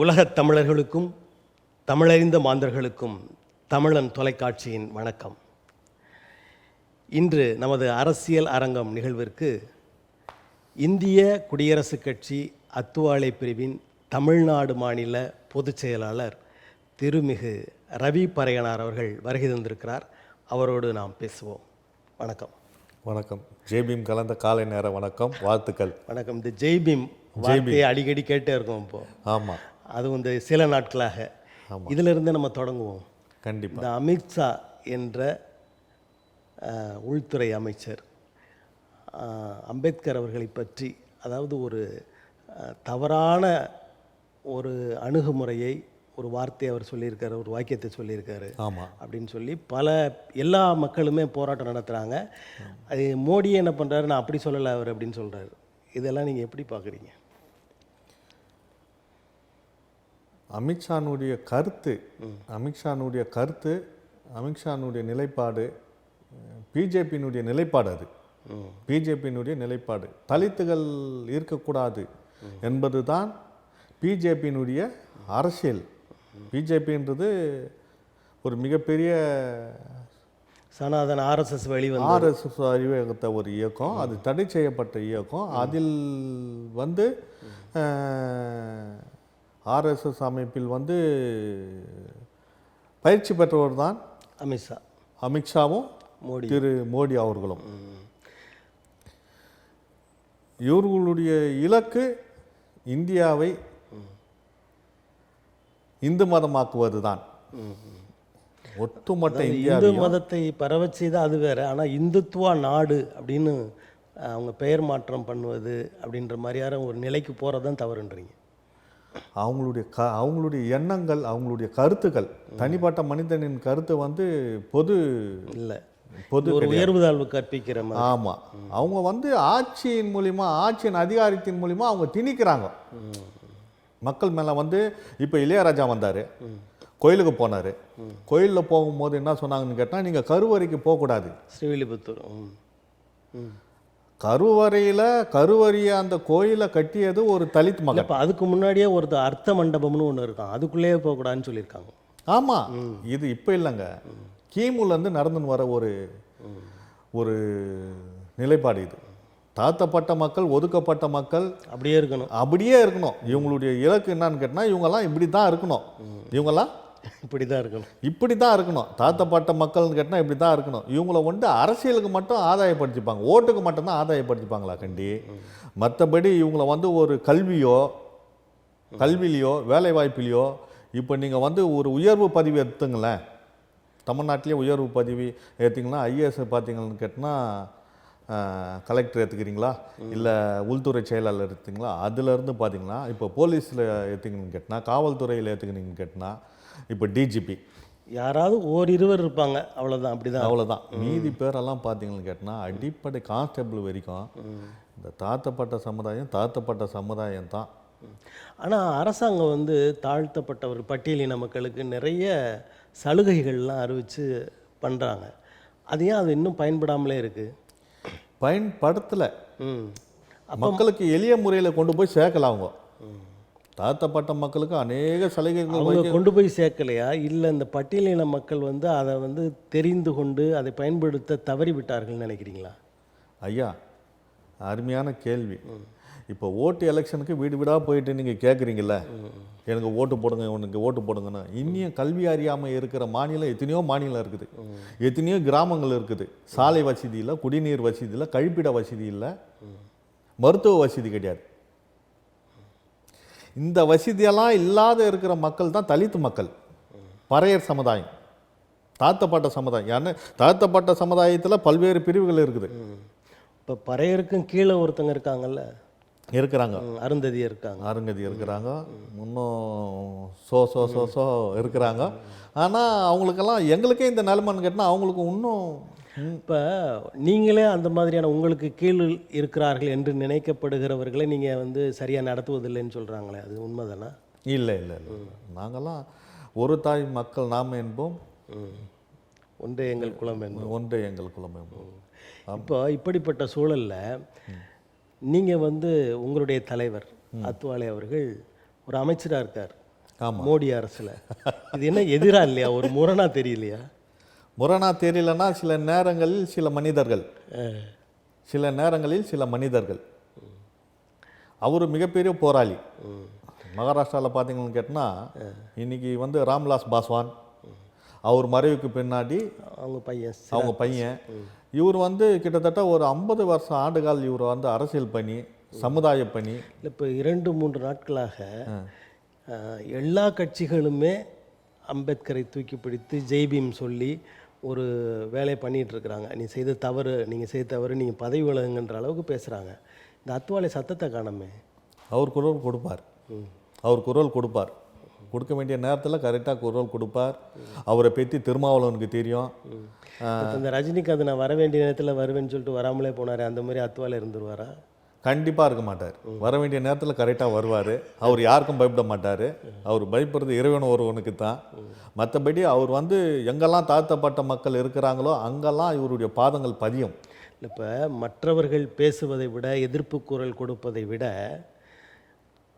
உலகத் தமிழர்களுக்கும் தமிழறிந்த மாந்தர்களுக்கும் தமிழன் தொலைக்காட்சியின் வணக்கம். இன்று நமது அரசியல் அரங்கம் நிகழ்விற்கு இந்திய குடியரசுக் கட்சி அத்துவாலை பிரிவின் தமிழ்நாடு மாநில பொதுச் செயலாளர் திருமிகு ரவி பறையனார் அவர்கள் வருகை தந்திருக்கிறார். அவரோடு நாம் பேசுவோம். வணக்கம். வணக்கம். ஜெய்பீம் கலந்த காலை நேர வணக்கம், வாழ்த்துக்கள். வணக்கம். இந்த ஜெய்பீம் வார்த்தையை அடிக்கடி கேட்டே இருக்கோம் இப்போ. ஆமாம், அதுவும் இந்த சில நாட்களாக. இதிலிருந்து நம்ம தொடங்குவோம். கண்டிப்பாக. இந்த அமித்ஷா என்ற உள்துறை அமைச்சர் அம்பேத்கர் அவர்களை பற்றி, அதாவது ஒரு தவறான ஒரு அணுகுமுறையை, ஒரு வார்த்தையை அவர் சொல்லியிருக்காரு, ஒரு வாக்கியத்தை சொல்லியிருக்காரு. ஆமாம் அப்படின்னு சொல்லி எல்லா மக்களுமே போராட்டம் நடத்துகிறாங்க. அது மோடி என்ன பண்ணுறாரு, நான் அப்படி சொல்லலை அவர் அப்படின்னு சொல்கிறாரு. இதெல்லாம் நீங்கள் எப்படி பார்க்குறீங்க? அமித்ஷானுடைய கருத்து, நிலைப்பாடு, பிஜேபியினுடைய நிலைப்பாடு, அது பிஜேபியினுடைய நிலைப்பாடு தலித்துகள் இருக்கக்கூடாது என்பது தான் பிஜேபியினுடைய அரசியல். பிஜேபின்றது ஒரு மிகப்பெரிய சனாதன ஆர்எஸ்எஸ் வழிவகுத்த ஒரு இயக்கம். அது தடை செய்யப்பட்ட இயக்கம். அதில் ஆர்எஸ்எஸ் அமைப்பில் பயிற்சி பெற்றவர் தான் அமித்ஷாவும் திரு மோடி அவர்களும். இவர்களுடைய இலக்கு இந்தியாவை இந்து மதமாக்குவது தான். ஒட்டுமொத்த இந்து மதத்தை பரவச் செய்து அது வேற. ஆனால் இந்துத்துவா நாடு அப்படின்னு அவங்க பெயர் மாற்றம் பண்ணுவது அப்படின்ற மாதிரியான ஒரு நிலைக்கு போகிறதான் தவறுன்றீங்க. அவங்களுடைய எண்ணங்கள், அவங்களுடைய கருத்துக்கள், தனிப்பட்ட மனிதனின் கருத்து பொது இல்லை, பொது ஒரு உயர்வு தாழ்வு கற்பிக்கிற மாதிரி. ஆமாம், அவங்க ஆட்சியின் மூலிமா, ஆட்சியின் அதிகாரத்தின் மூலிமா அவங்க திணிக்கிறாங்க மக்கள் மேலே. இப்போ இளையராஜா வந்தார், கோயிலுக்கு போனார். கோயிலில் போகும்போது என்ன சொன்னாங்கன்னு கேட்டால், நீங்கள் கருவறைக்கு போகக்கூடாது. ஸ்ரீவில்லிபுத்தூர் கருவறையை அந்த கோயிலை கட்டியது ஒரு தலித் மகன். இப்போ அதுக்கு முன்னாடியே ஒரு அர்த்த மண்டபம்னு ஒன்று இருக்கான், அதுக்குள்ளேயே போகக்கூடாதுன்னு சொல்லியிருக்காங்க. ஆமாம், இது இப்போ இல்லைங்க, கிமுலேருந்து நடந்துன்னு வர ஒரு நிலைப்பாடு. இது தாழ்த்தப்பட்ட மக்கள், ஒதுக்கப்பட்ட மக்கள் அப்படியே இருக்கணும். இவங்களுடைய இலக்கு என்னன்னு கேட்டால், இவங்கெல்லாம் இப்படி தான் இருக்கணும், இவங்கெல்லாம் இப்படி தான் இருக்கணும். தாழ்த்தப்பட்ட மக்கள்னு கேட்டால் இப்படி தான் இருக்கணும். இவங்கள அரசியலுக்கு மட்டும் ஆதாயப்படுத்திப்பாங்க, ஓட்டுக்கு மட்டும்தான் ஆதாயப்படுத்திப்பாங்களா கண்டி. மற்றபடி இவங்கள ஒரு கல்வியிலையோ வேலை வாய்ப்பிலையோ, இப்போ நீங்கள் ஒரு உயர்வு பதிவு எடுத்துங்களேன், தமிழ்நாட்டிலே உயர்வு பதிவு எடுத்திங்கன்னா, ஐஏஎஸ் பார்த்தீங்கன்னு கேட்டால் கலெக்டர் ஏற்றுக்கிறீங்களா, இல்லை உள்துறை செயலாளர் எடுத்திங்களா, அதுலேருந்து பார்த்தீங்கன்னா இப்போ போலீஸில் ஏற்றுக்கணுன்னு கேட்டால், காவல்துறையில் ஏற்றுக்கணுன்னு கேட்டால், இப்போ டிஜிபி, யாராவது ஓரிருவர் இருப்பாங்க, அவ்வளோதான். மீதி பேரெல்லாம் பார்த்தீங்கன்னு கேட்டால் அடிப்படை கான்ஸ்டபிள் வரைக்கும் இந்த தாழ்த்தப்பட்ட சமுதாயம் தான். ஆனால் அரசாங்கம் தாழ்த்தப்பட்டவர், பட்டியலின மக்களுக்கு நிறைய சலுகைகள்லாம் அறிவித்து பண்ணுறாங்க. அது ஏன் அது இன்னும் பயன்படாமலே இருக்குது? பயன்படுத்தலை. மக்களுக்கு எளிய முறையில் கொண்டு போய் சேர்க்கலாம். அவங்க தாழ்த்தப்பட்ட மக்களுக்கு அநேக சலுகைகள் கொண்டு போய் சேர்க்கலையா, இல்லை இந்த பட்டியலின மக்கள் அதை தெரிந்து கொண்டு அதை பயன்படுத்த தவறிவிட்டார்கள் நினைக்கிறீங்களா? ஐயா, அருமையான கேள்வி. இப்போ ஓட்டு எலெக்ஷனுக்கு வீடு வீடாக போயிட்டு நீங்கள் கேட்குறீங்கள, எனக்கு ஓட்டு போடுங்க, உனக்கு ஓட்டு போடுங்கன்னு. இன்னும் கல்வி அறியாமல் இருக்கிற மாநிலம் எத்தனையோ மாநிலம் இருக்குது, எத்தனையோ கிராமங்கள் இருக்குது. சாலை வசதி இல்லை, குடிநீர் வசதி இல்லை, கழிப்பிட வசதி இல்லை, மருத்துவ வசதி கிடையாது. இந்த வசதியெல்லாம் இல்லாத இருக்கிற மக்கள் தான் தலித் மக்கள், பறையர் சமுதாயம், தாழ்த்தப்பட்ட சமுதாயம். ஏன்னா தாழ்த்தப்பட்ட சமுதாயத்தில் பல்வேறு பிரிவுகள் இருக்குது. இப்போ பறையருக்கும் கீழே ஒருத்தங்க இருக்கிறாங்க, அருந்ததி இருக்கிறாங்க, இன்னும் சோ இருக்கிறாங்க. ஆனால் அவங்களுக்கெல்லாம் எங்களுக்கே இந்த நிலைமைன்னு கேட்டால் அவங்களுக்கு இன்னும். இப்போ நீங்களே அந்த மாதிரியான உங்களுக்கு கீழ் இருக்கிறார்கள் என்று நினைக்கப்படுகிறவர்களை நீங்கள் சரியாக நடத்துவதில்லைன்னு சொல்கிறாங்களே, அது உண்மைதானா? இல்லை, நாங்கள்லாம் ஒரு தாய் மக்கள் நாம் என்போம், ஒன்றே எங்கள் குலம் என்போம். இப்போ இப்படிப்பட்ட சூழலில் நீங்கள் உங்களுடைய தலைவர் அத்துவாலை அவர்கள் ஒரு அமைச்சராக இருக்கார். ஆமாம். மோடி அரசில் இது என்ன எதிரா இல்லையா, ஒரு முரணா தெரியலையா? முரணா தெரியலன்னா சில நேரங்களில் சில மனிதர்கள் அவர் மிகப்பெரிய போராளி. மகாராஷ்டிராவில் பார்த்தீங்கன்னு கேட்டால் இன்னைக்கு வந்து ராம்விலாஸ் பாஸ்வான் அவர் மறைவுக்கு பின்னாடி அவங்க பையன் இவர் வந்து கிட்டத்தட்ட ஒரு 50 வருஷம் ஆண்டுகால் இவர் வந்து அரசியல் பணி, சமுதாய பணி. இப்போ 2-3 நாட்களாக எல்லா கட்சிகளுமே அம்பேத்கரை தூக்கி பிடித்து ஜெய்பீம் சொல்லி ஒரு வேலையை பண்ணிகிட்டு இருக்கிறாங்க. நீங்கள் செய்த தவறு, நீங்கள் பதவி விலகுங்கன்ற அளவுக்கு பேசுகிறாங்க. இந்த அத்வாலே சத்தத்தை காணமே. அவர் குரல் கொடுப்பார். கொடுக்க வேண்டிய நேரத்தில் கரெக்டாக குரல் கொடுப்பார். அவரை பற்றி திருமாவளவனுக்கு தெரியும். இந்த ரஜினிகாந்த் நான் வர வேண்டிய நேரத்தில் வருவேன்னு சொல்லிட்டு வராமலே போனார், அந்த மாதிரி அத்வாலே இருந்துருவாரா? கண்டிப்பாக இருக்க மாட்டார். வர வேண்டிய நேரத்தில் கரெக்டாக வருவார். அவர் யாருக்கும் பயப்பட மாட்டார். அவர் பயப்படுறது இறைவன் ஒருவனுக்கு தான். மற்றபடி அவர் வந்து எங்கெல்லாம் தாழ்த்தப்பட்ட மக்கள் இருக்கிறாங்களோ அங்கெல்லாம் இவருடைய பாதங்கள் பதியும். இப்போ மற்றவர்கள் பேசுவதை விட, எதிர்ப்பு குரல் கொடுப்பதை விட,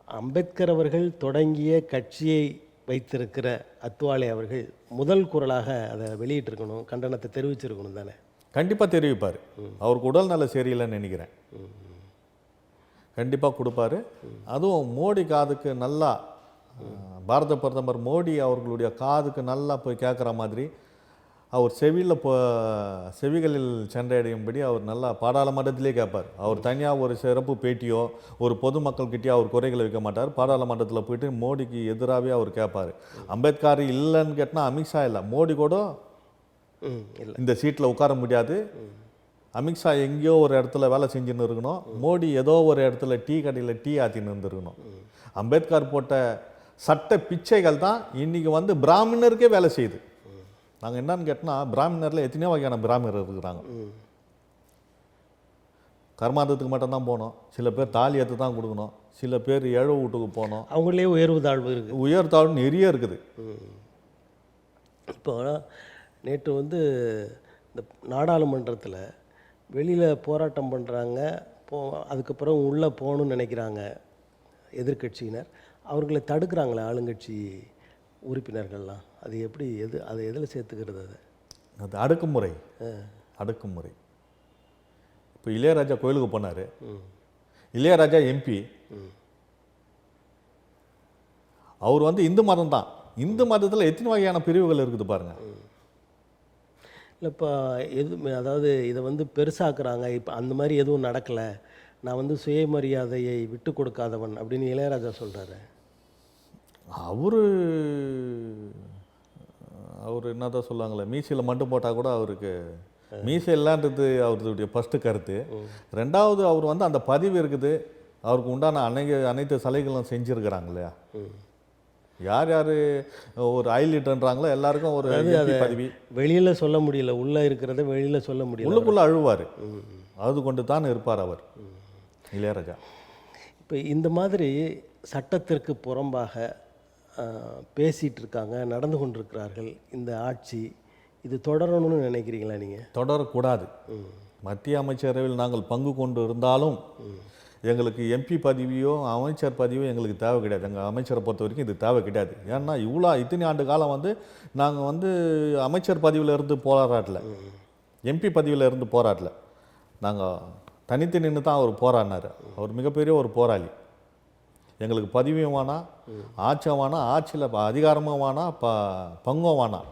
அம்பேத்கர் அவர்கள் தொடங்கிய கட்சியை வைத்திருக்கிற அத்வாலே அவர்கள் முதல் குரலாக அதை வெளியிட்டிருக்கணும், கண்டனத்தை தெரிவிச்சிருக்கணும் தானே? கண்டிப்பாக தெரிவிப்பார். அவருக்கு உடல்நல சரியில்லைன்னு நினைக்கிறேன். கண்டிப்பாக கொடுப்பாரு. அதுவும் மோடி காதுக்கு நல்லா, பாரத பிரதமர் மோடி அவர்களுடைய காதுக்கு நல்லா போய் கேட்குற மாதிரி, அவர் செவிகளில் சென்றடையும்படி அவர் நல்லா பாராளுமன்றத்திலே கேட்பார். அவர் தனியாக ஒரு சிறப்பு பேட்டியோ ஒரு பொதுமக்கள்கிட்டயோ அவர் குறைகளை வைக்க மாட்டார். பாராளுமன்றத்தில் போயிட்டு மோடிக்கு எதிராகவே அவர் கேட்பார். அம்பேத்கர் இல்லைன்னு கேட்டால் அமித்ஷா இல்லை, மோடி கூட இந்த சீட்டில் உட்கார முடியாது. அமித்ஷா எங்கேயோ ஒரு இடத்துல வேலை செஞ்சுன்னு இருக்கணும், மோடி ஏதோ ஒரு இடத்துல டீ கடையில் டீ ஆற்றின்னு இருந்துருக்கணும். அம்பேத்கர் போட்ட சட்ட பிச்சைகள் தான் இன்றைக்கி வந்து பிராமணருக்கே வேலை செய்யுது. நாங்கள் என்னன்னு கேட்டால் பிராமணரில் எத்தனையோ வகையான பிராமணர் இருக்கிறாங்க. கர்மாந்தத்துக்கு மட்டும்தான் போகணும், சில பேர் தாலி ஏற்று தான் கொடுக்கணும், சில பேர் ஏழை வீட்டுக்கு போகணும். அவங்களே உயர்வு தாழ்வு இருக்குது, உயர் தாழ்வு நிறைய இருக்குது. இப்போ நேற்று வந்து இந்த நாடாளுமன்றத்தில் வெளியில் போராட்டம் பண்ணுறாங்க, அதுக்கப்புறம் உள்ளே போகணுன்னு நினைக்கிறாங்க எதிர்கட்சியினர், அவர்களை தடுக்கிறாங்களே ஆளுங்கட்சி உறுப்பினர்கள்லாம். அது எப்படி, அதை எதில் சேர்த்துக்கிறது? அது அடக்குமுறை. இப்போ இளையராஜா கோயிலுக்கு போனார். இளையராஜா எம்பி, அவர் வந்து இந்து மதம் தான். இந்து மதத்தில் எத்தனை வகையான பிரிவுகள் இருக்குது பாருங்கள். இல்லை இப்போ அதாவது இதை வந்து பெருசாக்குறாங்க. இப்போ அந்த மாதிரி எதுவும் நடக்கலை, நான் வந்து சுயமரியாதையை விட்டு கொடுக்காதவன் அப்படின்னு இளையராஜா சொல்கிறாரு. அவர் என்ன தான் சொல்லுவாங்களே, மீசையில் மண்டு போட்டால் கூட அவருக்கு மீசை இல்லைன்றது அவருடைய ஃபஸ்ட்டு கருத்து. ரெண்டாவது, அவர் வந்து அந்த பதிவு இருக்குது, அவருக்கு உண்டான அனைத்து சலுகைகளும் செஞ்சுருக்கிறாங்க இல்லையா. யார் யார் ஒரு ஹைலைட்ன்றாங்களோ எல்லாருக்கும் ஒரு பதவி. வெளியில் சொல்ல முடியல, உள்ளே இருக்கிறத வெளியில் சொல்ல முடியல, உள்ளுக்குள்ளே அழுவார். அது கொண்டு தான் இருப்பார் அவர் இளையராஜா. இப்போ இந்த மாதிரி சட்டத்திற்கு புறம்பாக பேசிகிட்டு இருக்காங்க, நடந்து கொண்டிருக்கிறார்கள் இந்த ஆட்சி. இது தொடரணும்னு நினைக்கிறீங்களா நீங்கள்? தொடரக்கூடாது. மத்திய அமைச்சரவையில் நாங்கள் பங்கு கொண்டு இருந்தாலும் எங்களுக்கு எம்பி பதவியோ அமைச்சர் பதவியோ எங்களுக்கு தேவை கிடையாது. எங்கள் அமைச்சரை பொறுத்த வரைக்கும் இது தேவை கிடையாது. ஏன்னா இத்தனை ஆண்டு காலம் வந்து நாங்கள் வந்து அமைச்சர் பதவியில் இருந்து போராடல, எம்பி பதவியில் இருந்து போராடல. நாங்கள் தனித்து நின்று தான் அவர் போராடினார். அவர் மிகப்பெரிய ஒரு போராளி. எங்களுக்கு பதவியும் வேணாம், ஆட்சியும் வேணாம், ஆட்சியில் அதிகாரமும் வேணாம், பங்கும் வேணாம்.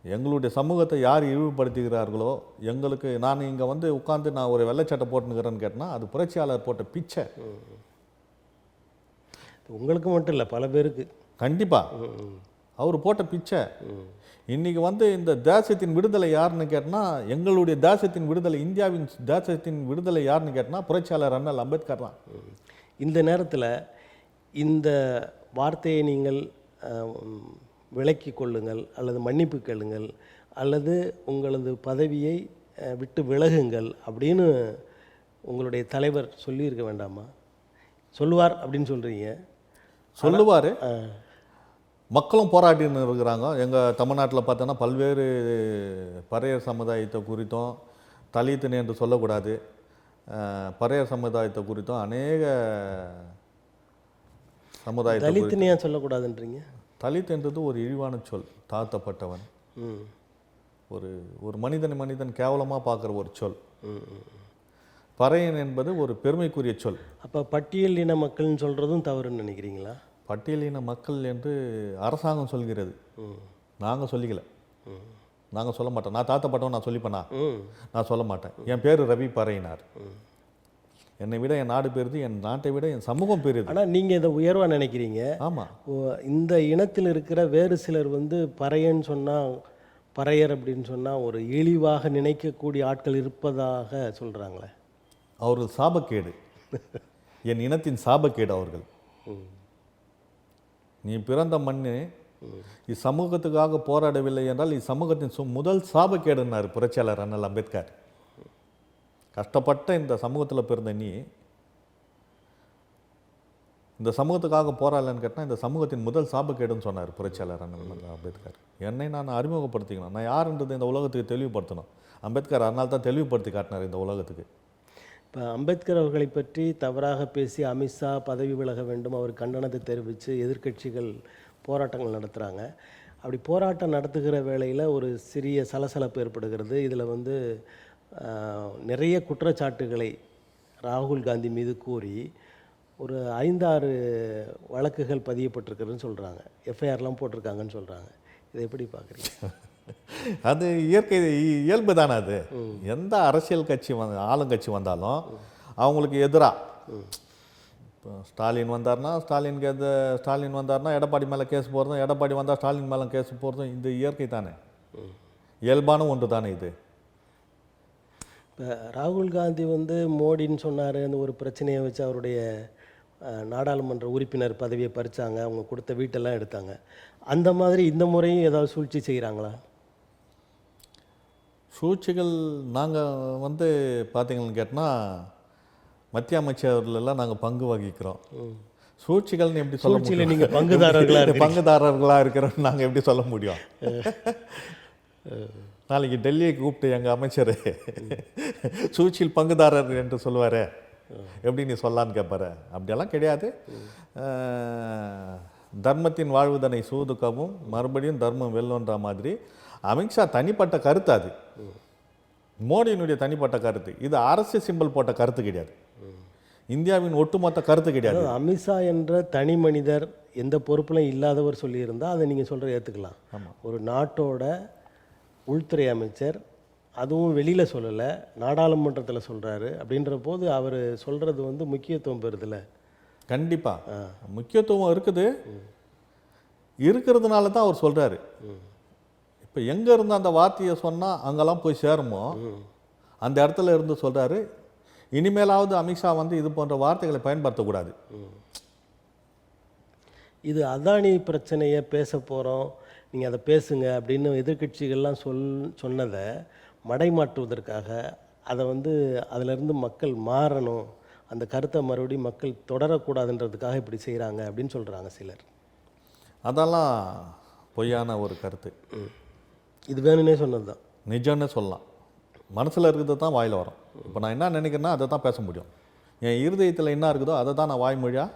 எங்களுடைய சமூகத்தை யார் இழிவுபடுத்துகிறார்களோ எங்களுக்கு, நான் இங்கே வந்து உட்காந்து நான் ஒரு வெள்ளைச்சட்டை போட்டுனுக்கிறேன்னு கேட்டேன்னா அது புரட்சியாளர் போட்ட பிச்சை. உங்களுக்கு மட்டும் இல்லை, பல பேருக்கு. கண்டிப்பாக அவர் போட்ட பிச்சை. இன்றைக்கி வந்து இந்த தேசத்தின் விடுதலை யாருன்னு கேட்டால், எங்களுடைய தேசத்தின் விடுதலை, இந்தியாவின் தேசத்தின் விடுதலை யாருன்னு கேட்டால் புரட்சியாளர் அண்ணல் அம்பேத்கர் தான். இந்த நேரத்தில் இந்த வார்த்தையை நீங்கள் விலக்கி கொள்ளுங்கள், அல்லது மன்னிப்பு கேளுங்கள், அல்லது உங்களது பதவியை விட்டு விலகுங்கள் அப்படின்னு உங்களுடைய தலைவர் சொல்லியிருக்க வேண்டாமா? சொல்லுவார் அப்படின்னு சொல்கிறீங்க. சொல்லுவார். மக்களும் போராட்டின்னு இருக்கிறாங்க. எங்கள் தமிழ்நாட்டில் பார்த்தோன்னா பல்வேறு பறையர் சமுதாயத்தை குறித்தும், தலித்துன்னு என்று சொல்லக்கூடாது, பறையர் சமுதாயத்தை குறித்தும் அநேக சமுதாயத்தை தலித்துன்னு ஏன் சொல்லக்கூடாதுன்றீங்க? தலித் என்றது ஒரு இழிவான சொல், தாழ்த்தப்பட்டவன், ம் ஒரு ஒரு மனிதன் கேவலமாக பார்க்குற ஒரு சொல். பறையன் என்பது ஒரு பெருமைக்குரிய சொல். அப்போ பட்டியல் இன மக்கள்னு சொல்கிறதும் தவறுன்னு நினைக்கிறீங்களா? பட்டியலின மக்கள் என்று அரசாங்கம் சொல்கிறது, நாங்கள் சொல்லிக்கல. நாங்கள் சொல்ல மாட்டோம். நான் தாழ்த்தப்பட்டவன் நான் சொல்லிப்பேனா? நான் சொல்ல மாட்டேன். என் பேர் ரவி பறையினார். என்னை விட என் நாடு பெருது, என் நாட்டை விட என் சமூகம் பெருது. ஆனால் நீங்கள் இதை உயர்வாக நினைக்கிறீங்க. ஆமாம். இந்த இனத்தில் இருக்கிற வேறு சிலர் வந்து பறையன்னு சொன்னால், பறையர் அப்படின்னு சொன்னால் ஒரு இழிவாக நினைக்கக்கூடிய ஆட்கள் இருப்பதாக சொல்கிறாங்களே. அவர்கள் சாபக்கேடு, என் இனத்தின் சாபக்கேடு அவர்கள். நீ பிறந்த மண்ணு இச்சமூகத்துக்காக போராடவில்லை என்றால் இச்சமூகத்தின் முதல் சாபக்கேடுன்னார் புரட்சியாளர் அண்ணல் அம்பேத்கர். கஷ்டப்பட்ட இந்த சமூகத்தில் பிறந்த நீ இந்த சமூகத்துக்காக போராடலன்னு கேட்டால் இந்த சமூகத்தின் முதல் சாபக்கேடுன்னு சொன்னார் புரட்சியாளர் அண்ணல் அம்பேத்கர். என்னை நான் அறிமுகப்படுத்திக்கணும், நான் யாருன்றது இந்த உலகத்துக்கு தெளிவுபடுத்தணும். அம்பேத்கர் அதனால தான் தெளிவுபடுத்தி காட்டினார் இந்த உலகத்துக்கு. இப்போ அம்பேத்கர் அவர்களை பற்றி தவறாக பேசி அமித்ஷா பதவி விலக வேண்டும், அவர் கண்டனத்தை தெரிவித்து எதிர்க்கட்சிகள் போராட்டங்கள் நடத்துகிறாங்க. அப்படி போராட்டம் நடத்துகிற வேளையில் ஒரு சிறிய சலசலப்பு ஏற்படுகிறது. இதில் வந்து நிறைய குற்றச்சாட்டுகளை ராகுல் காந்தி மீது கூறி ஒரு 5-6 வழக்குகள் பதியப்பட்டிருக்குதுன்னு சொல்கிறாங்க, எஃப்ஐஆர்லாம் போட்டிருக்காங்கன்னு சொல்கிறாங்க. இதை எப்படி பார்க்குறீங்க? அது இயற்கை இயல்பு தானே. அது எந்த அரசியல் கட்சி ஆளுங்கட்சி வந்தாலும் அவங்களுக்கு எதிராக, இப்போ ஸ்டாலின் வந்தார்னா ஸ்டாலின் வந்தார்னா எடப்பாடி மேலே கேஸ் போடுறதும், எடப்பாடி வந்தால் ஸ்டாலின் மேலே கேஸ் போடுறதும் இந்த இயற்கை தானே, இயல்பான ஒன்று தானே இது. இப்போ ராகுல் காந்தி வந்து மோடின்னு சொன்னார், அந்த ஒரு பிரச்சனையை வச்சு அவருடைய நாடாளுமன்ற உறுப்பினர் பதவியை பறித்தாங்க, அவங்க கொடுத்த வீட்டெல்லாம் எடுத்தாங்க. அந்த மாதிரி இந்த முறையும் ஏதாவது சூழ்ச்சி செய்கிறாங்களா? சூழ்ச்சிகள் நாங்கள் வந்து பார்த்தீங்கன்னு கேட்டால் மத்திய அமைச்சர்களெல்லாம் நாங்கள் பங்கு வகிக்கிறோம். சூழ்ச்சிகள்னு எப்படி சொல்ல முடியும்? நீங்கள் பங்குதாரர்களாக இருக்கிறோன்னு நாங்கள் எப்படி சொல்ல முடியும்? நாளைக்கு டெல்லியை கூப்பிட்டு எங்கள் அமைச்சர் சூழ்ச்சியில் பங்குதாரர் என்று சொல்லுவார், எப்படி நீ சொல்லான்னு கேட்பாரு. அப்படியெல்லாம் கிடையாது. தர்மத்தின் வாழ்வுதனை சூதுக்கவும் மறுபடியும் தர்மம் வெல்லுன்ற மாதிரி அமித்ஷா தனிப்பட்ட கருத்து, அது மோடியினுடைய தனிப்பட்ட கருத்து. இது அரசு சிம்பல் போட்ட கருத்து கிடையாது, இந்தியாவின் ஒட்டுமொத்த கருத்து கிடையாது. அமித்ஷா என்ற தனி மனிதர் எந்த பொறுப்பிலும் இல்லாதவர் சொல்லியிருந்தால் அதை நீங்கள் சொல்கிற ஏற்றுக்கலாம். ஆமாம். ஒரு நாட்டோட உள்துறை அமைச்சர், அதுவும் வெளியில் சொல்லலை, நாடாளுமன்றத்தில் சொல்கிறாரு. அப்படின்ற போது அவர் சொல்கிறது வந்து முக்கியத்துவம் பெறுதில்ல. கண்டிப்பாக முக்கியத்துவம் இருக்கிறதுனால தான் அவர் சொல்கிறாரு. இப்போ எங்கே இருந்து அந்த வார்த்தையை சொன்னால் அங்கெல்லாம் போய் சேருமோ அந்த இடத்துல இருந்து சொல்கிறாரு. இனிமேலாவது அமித்ஷா வந்து இது போன்ற வார்த்தைகளை பயன்படுத்தக்கூடாது. இது அதானி பிரச்சனையை பேச போகிறோம், நீங்கள் அதை பேசுங்க அப்படின்னு எதிர்க்கட்சிகள்லாம் சொன்னதை மடைமாற்றுவதற்காக, அதை வந்து அதிலிருந்து மக்கள் மாறணும், அந்த கருத்தை மறுபடியும் மக்கள் தொடரக்கூடாதுன்றதுக்காக இப்படி செய்கிறாங்க அப்படின்னு சொல்கிறாங்க சிலர். அதெல்லாம் பொய்யான ஒரு கருத்து. இது வேணும்னே சொன்னது தான். நிஜம்னே சொல்லலாம். மனசில் இருக்கிறது தான் வாயில் வரும். இப்போ நான் என்ன நினைக்கிறேன்னா அதை தான் பேச முடியும். என் இருதயத்தில் என்ன இருக்குதோ அதை தான் நான் வாய்மொழியாக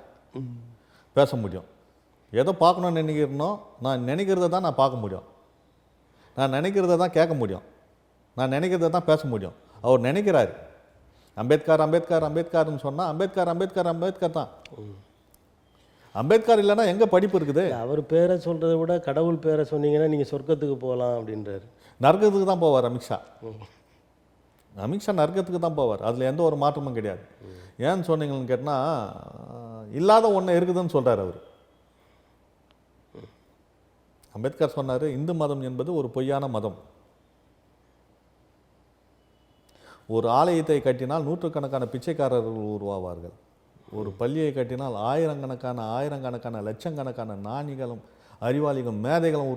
பேச முடியும். எதை பார்க்கணும்னு நினைக்கிறனோ நான் நினைக்கிறத தான் நான் பார்க்க முடியும், நான் நினைக்கிறத தான் கேட்க முடியும், நான் நினைக்கிறத தான் பேச முடியும். அவர் நினைக்கிறார் அம்பேத்கர் அம்பேத்கர் அம்பேத்கர்னு சொன்னால் அம்பேத்கர் தான். அம்பேத்கர் இல்லைன்னா எங்கே படிப்பு இருக்குது? அவர் பேரை சொல்கிறத விட கடவுள் பேரை சொன்னீங்கன்னா நீங்கள் சொர்க்கத்துக்கு போகலாம் அப்படின்றாரு. நரகத்துக்கு தான் போவார் அமித்ஷா. நரகத்துக்கு தான் போவார், அதில் எந்த ஒரு மாற்றமும் கிடையாது. ஏன்னு சொன்னீங்கன்னு கேட்டால் இல்லாத ஒன்று இருக்குதுன்னு சொல்கிறார் அவர். அம்பேத்கர் சொன்னார், இந்து மதம் என்பது ஒரு பொய்யான மதம். ஒரு ஆலயத்தை கட்டினால் நூற்றுக்கணக்கான பிச்சைக்காரர்கள் உருவாவார்கள், ஒரு பள்ளியை கட்டினால் ஆயிரக்கணக்கான லட்சக்கணக்கான ஞானிகளும் அறிவாளிகளும் மேதைகளும்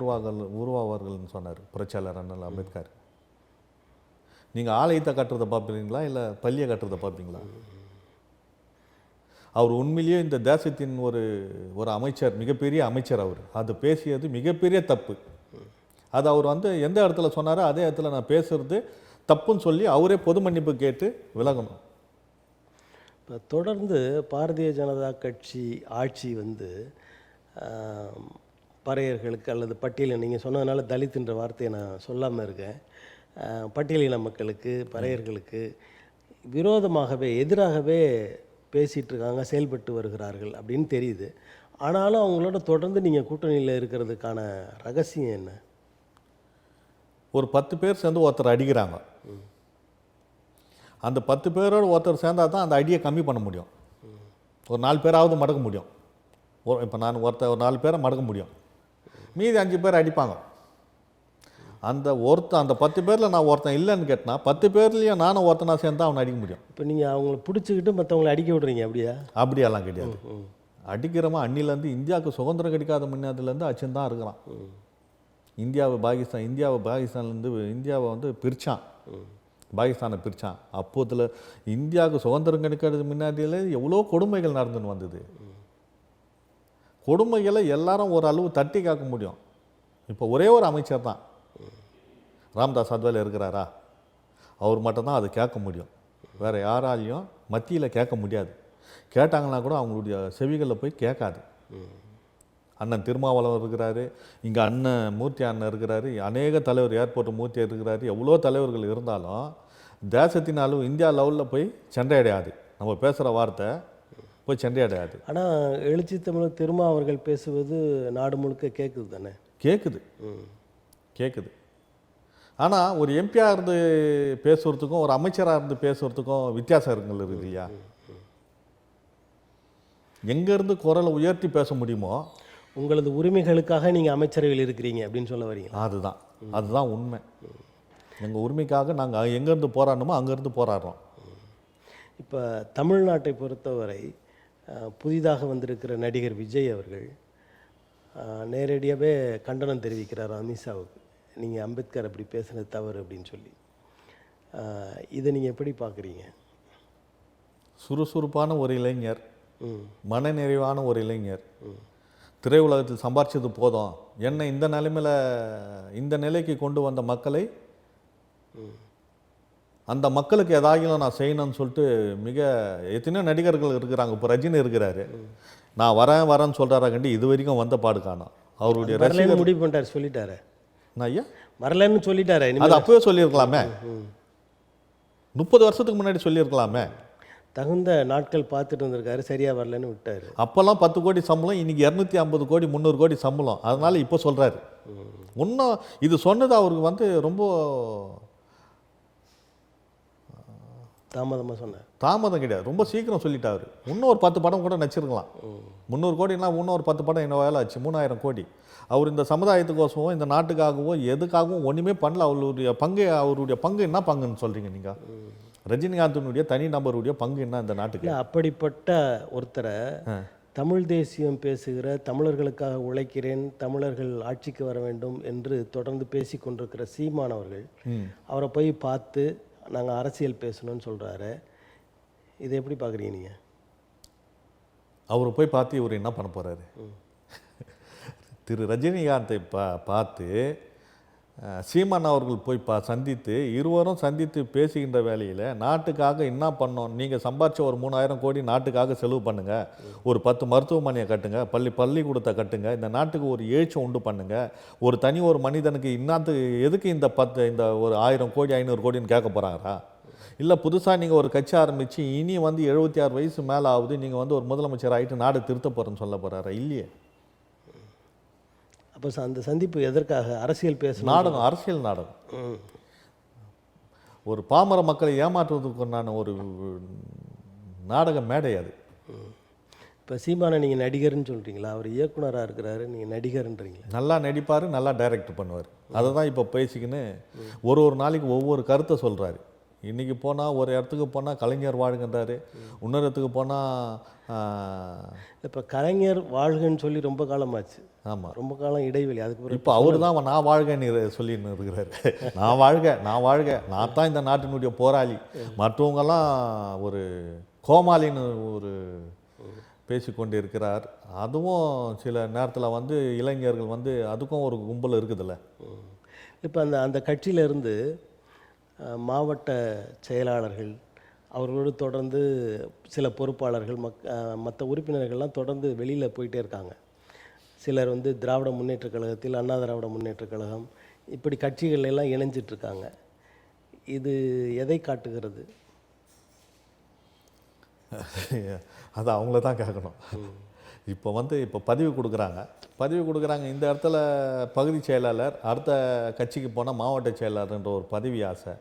உருவாவார்கள்னு சொன்னார் புரட்சியாளர் அண்ணல் அம்பேத்கர். நீங்கள் ஆலயத்தை கட்டுறதை பார்ப்பீங்களா இல்லை பள்ளியை கட்டுறதை பார்ப்பீங்களா? அவர் உண்மையிலேயே இந்த தேசத்தின் ஒரு அமைச்சர், மிகப்பெரிய அமைச்சர். அவர் அது பேசியது மிகப்பெரிய தப்பு. அது அவர் வந்து எந்த இடத்துல சொன்னாரோ அதே இடத்துல நான் பேசுறது தப்புன்னு சொல்லி அவரே பொது மன்னிப்பு கேட்டு விலகணும். இப்போ தொடர்ந்து பாரதிய ஜனதா கட்சி ஆட்சி வந்து ஆம், பறையர்களுக்கு அல்லது பட்டியலின நீங்கள் சொன்னதுனால தலித்துன்ற வார்த்தையை நான் சொல்லாமல் இருக்கேன். பட்டியலின மக்களுக்கு பறையர்களுக்கு விரோதமாகவே எதிராகவே பேசிகிட்டு இருக்காங்க, செயல்பட்டு வருகிறார்கள் அப்படின்னு தெரியுது. ஆனாலும் அவங்களோட தொடர்ந்து நீங்கள் கூட்டணியில் இருக்கிறதுக்கான ரகசியம் என்ன? ஒரு 10 பேர் சேர்ந்து ஒருத்தர் அடிக்கிறாங்க. அந்த 10 பேரோட ஒருத்தர் சேர்ந்தால் தான் அந்த அடியை கம்மி பண்ண முடியும். ஒரு 4 பேராவது மடக்க முடியும். இப்போ நான் ஒரு 4 பேரை மடக்க முடியும். மீதி 5 பேர் அடிப்பாங்க. அந்த 10 பேரில் நான் ஒருத்தன் இல்லைன்னு கேட்டனா 10 பேர்லேயும் நானும் ஒருத்தனா சேர்ந்து அவனை அடிக்க முடியும். இப்போ நீங்கள் அவங்கள பிடிச்சிக்கிட்டு மற்றவங்களை அடிக்க விடுறீங்க அப்படியா? அப்படியெல்லாம் கிடையாது. அடிக்கிறவன் அன்னிலேருந்து இந்தியாவுக்கு சுதந்திரம் கிடைக்காத முன்னதுலேருந்து அச்சுன்னு தான் இருக்கிறான். இந்தியாவை பாகிஸ்தான்லேருந்து இந்தியாவை வந்து பிரித்தான், பாகிஸ்தானை பிரித்தான். அப்போதில் இந்தியாவுக்கு சுதந்திரம் கிடைக்கிறது முன்னாடியிலே எவ்வளோ கொடுமைகள் நடந்துன்னு வந்தது. கொடுமைகளை எல்லாரும் ஒரு அளவு தட்டி காக்க முடியும். இப்போ ஒரே ஒரு அமைச்சர் தான், ராம்தாஸ் அத்வாலே இருக்கிறாரா, அவர் மட்டும்தான் அதை கேட்க முடியும். வேறு யாராலையும் மத்தியில் கேட்க முடியாது. கேட்டாங்கன்னா கூட அவங்களுடைய செவிகளில் போய் கேட்காது. அண்ணன் திருமாவளவன் இருக்கிறாரு, இங்கே அண்ணன் மூர்த்தி அண்ணன் இருக்கிறாரு, அநேக தலைவர் ஏர்போர்ட் மூர்த்தி இருக்கிறாரு. எவ்வளோ தலைவர்கள் இருந்தாலும் தேசத்தின் அளவு இந்தியா லெவலில் போய் சென்றடையாது. நம்ம பேசுகிற வார்த்தை போய் சென்றடையாது. ஆனால் எழுச்சி தமிழர் திருமா அவர்கள் பேசுவது நாடு முழுக்க கேட்குது தானே? கேட்குது. ஆனால் ஒரு எம்பியாக இருந்து பேசுகிறதுக்கும் ஒரு அமைச்சராக இருந்து பேசுகிறதுக்கும் வித்தியாசங்கள் இருக்குது இல்லையா? எங்கேருந்து குரலை உயர்த்தி பேச முடியுமோ, உங்களது உரிமைகளுக்காக நீங்கள் அமைச்சரவையில் இருக்கிறீங்க அப்படின்னு சொல்ல வரீங்க. அதுதான் உண்மை. எங்கள் உரிமைக்காக நாங்கள் எங்கேருந்து போராடணுமோ அங்கேருந்து போராடுறோம். இப்போ தமிழ்நாட்டை பொறுத்தவரை புதிதாக வந்திருக்கிற நடிகர் விஜய் அவர்கள் நேரடியாகவே கண்டனம் தெரிவிக்கிறார் அமித்ஷாவுக்கு. நீங்கள் அம்பேத்கர் அப்படி பேசுனது தவறு அப்படின்னு சொல்லி. இதை நீங்கள் எப்படி பார்க்குறீங்க? சுறுசுறுப்பான ஒரு இளைஞர், மனநிறைவான ஒரு இளைஞர், திரையுலகத்தில் சம்பாரிச்சது போதும், என்னை இந்த நிலைக்கு கொண்டு வந்த மக்களை, அந்த மக்களுக்கு ஏதாகிலும் நான் செய்யணும்னு சொல்லிட்டு எத்தனையோ நடிகர்கள் இருக்கிறாங்க. இப்போ ரஜினி இருக்கிறாரு, நான் வரேன்னு சொல்கிறாரா கண்டி இது வரைக்கும் வந்த பாடு காணோம். அவருடைய ரசிகர் முடிவு பண்ணிட்டார், சொல்லிட்டாரு. நான் ஐயா வரலன்னு சொல்லிட்டாரு. அது அப்பவே சொல்லியிருக்கலாமே, 30 வருஷத்துக்கு முன்னாடி சொல்லியிருக்கலாமே. தகுந்த நாட்கள் பார்த்துட்டு வந்திருக்காரு, சரியாக வரலன்னு விட்டார். அப்போல்லாம் 10 கோடி சம்பளம், இன்றைக்கி 250 கோடி 300 கோடி சம்பளம். அதனால் இப்போ சொல்கிறாரு. இன்னும் இது சொன்னது அவருக்கு வந்து ரொம்ப தாமதமாக சொன்னார். தாமதம் கிடையாது, ரொம்ப சீக்கிரம் சொல்லிட்டாரு. இன்னும் ஒரு 10 படம் கூட நடிச்சிருக்கலாம். 300 கோடினா இன்னும் ஒரு 10 படம் என்ன வேலை ஆச்சு? 3000 கோடி. அவர் இந்த சமுதாயத்துக்கோசமோ இந்த நாட்டுக்காகவோ எதுக்காகவும் ஒன்றுமே பண்ணல. அவருடைய பங்கு என்ன பங்குன்னு சொல்கிறீங்க நீங்கள்? ரஜினிகாந்தினுடைய தனி நபருடைய பங்கு என்ன இந்த நாட்டுக்கு? அப்படிப்பட்ட ஒருத்தரை தமிழ் தேசியம் பேசுகிற, தமிழர்களுக்காக உழைக்கிறேன், தமிழர்கள் ஆட்சிக்கு வர வேண்டும் என்று தொடர்ந்து பேசி கொண்டிருக்கிற சீமானவர்கள் அவரை போய் பார்த்து நாங்கள் அரசியல் பேசணும்னு சொல்கிறாரு. இதை எப்படி பார்க்குறீங்க நீங்கள்? அவரை போய் பார்த்து இவர் என்ன பண்ண போகிறாரு? திரு ரஜினிகாந்தை பார்த்து சீமான் அவர்கள் போய் சந்தித்து, இருவரும் சந்தித்து பேசுகின்ற வேலையில் நாட்டுக்காக என்ன பண்ணோம், நீங்கள் சம்பாதிச்ச ஒரு 3000 கோடி நாட்டுக்காக செலவு பண்ணுங்கள், ஒரு 10 மருத்துவமனையை கட்டுங்க, பள்ளிக்கூடத்தை கட்டுங்க, இந்த நாட்டுக்கு ஒரு எழுச்சி உண்டு பண்ணுங்கள், ஒரு மனிதனுக்கு எதுக்கு இந்த ஒரு 1000 கோடி 500 கோடின்னு கேட்க போகிறாங்களா? இல்லை புதுசாக நீங்கள் ஒரு கட்சி ஆரம்பித்து இனி வந்து 76 வயசு மேலே ஆகுது, நீங்கள் வந்து ஒரு முதலமைச்சர் ஆகிட்டு நாடு திருத்த போகிறேன்னு சொல்ல போகிறாரா? இல்லையே. அப்போ அந்த சந்திப்பு எதற்காக? அரசியல் பேசணும், நாடகம், அரசியல் நாடகம். ஒரு பாமர மக்களை ஏமாற்றுவதற்குண்டான ஒரு நாடக மேடை அது. இப்போ சீமானை நீங்கள் நடிகர்னு சொல்கிறீங்களா? அவர் இயக்குனராக இருக்கிறாரு, நீங்கள் நடிகர்ன்றீங்களா? நல்லா நடிப்பார், நல்லா டைரக்ட் பண்ணுவார். அதை தான் இப்போ பேசிக்கின்னு ஒரு நாளைக்கு ஒவ்வொரு கருத்தை சொல்கிறாரு. இன்றைக்கி போனால் ஒரு இடத்துக்கு போனால் கலைஞர் வாழ்கின்றாரு, இன்னொரு இடத்துக்கு போனால் இப்போ கலைஞர் வாழ்கன்னு சொல்லி ரொம்ப காலமாச்சு. ஆமாம், ரொம்ப காலம் இடைவெளி. அதுக்கு இப்போ அவர் தான் நான் வாழ்கன்னு சொல்லின்னு இருக்கிறாரு. நான் வாழ்க, நான் தான் இந்த நாட்டினுடைய போராளி, மற்றவங்கெல்லாம் ஒரு கோமாளின்னு ஒரு பேசிக்கொண்டு இருக்கிறார். அதுவும் சில நேரத்தில் வந்து இளைஞர்கள் வந்து அதுக்கும் ஒரு கும்பல் இருக்குதுல்ல. இப்போ அந்த கட்சியிலேருந்து மாவட்ட செயலாளர்கள் அவர்களோடு தொடர்ந்து சில பொறுப்பாளர்கள் மற்ற உறுப்பினர்கள்லாம் தொடர்ந்து வெளியில் போயிட்டே இருக்காங்க. சிலர் வந்து திராவிட முன்னேற்றக் கழகத்தில், அண்ணா திராவிட முன்னேற்றக் கழகம், இப்படி கட்சிகள் எல்லாம் இணைஞ்சிட்ருக்காங்க. இது எதை காட்டுகிறது? அது அவங்கள தான் கேட்கணும். இப்போ பதிவு கொடுக்குறாங்க. இந்த இடத்துல பகுதி செயலாளர், அடுத்த கட்சிக்கு போனால் மாவட்ட செயலாளர்ன்ற ஒரு பதவி ஆசை.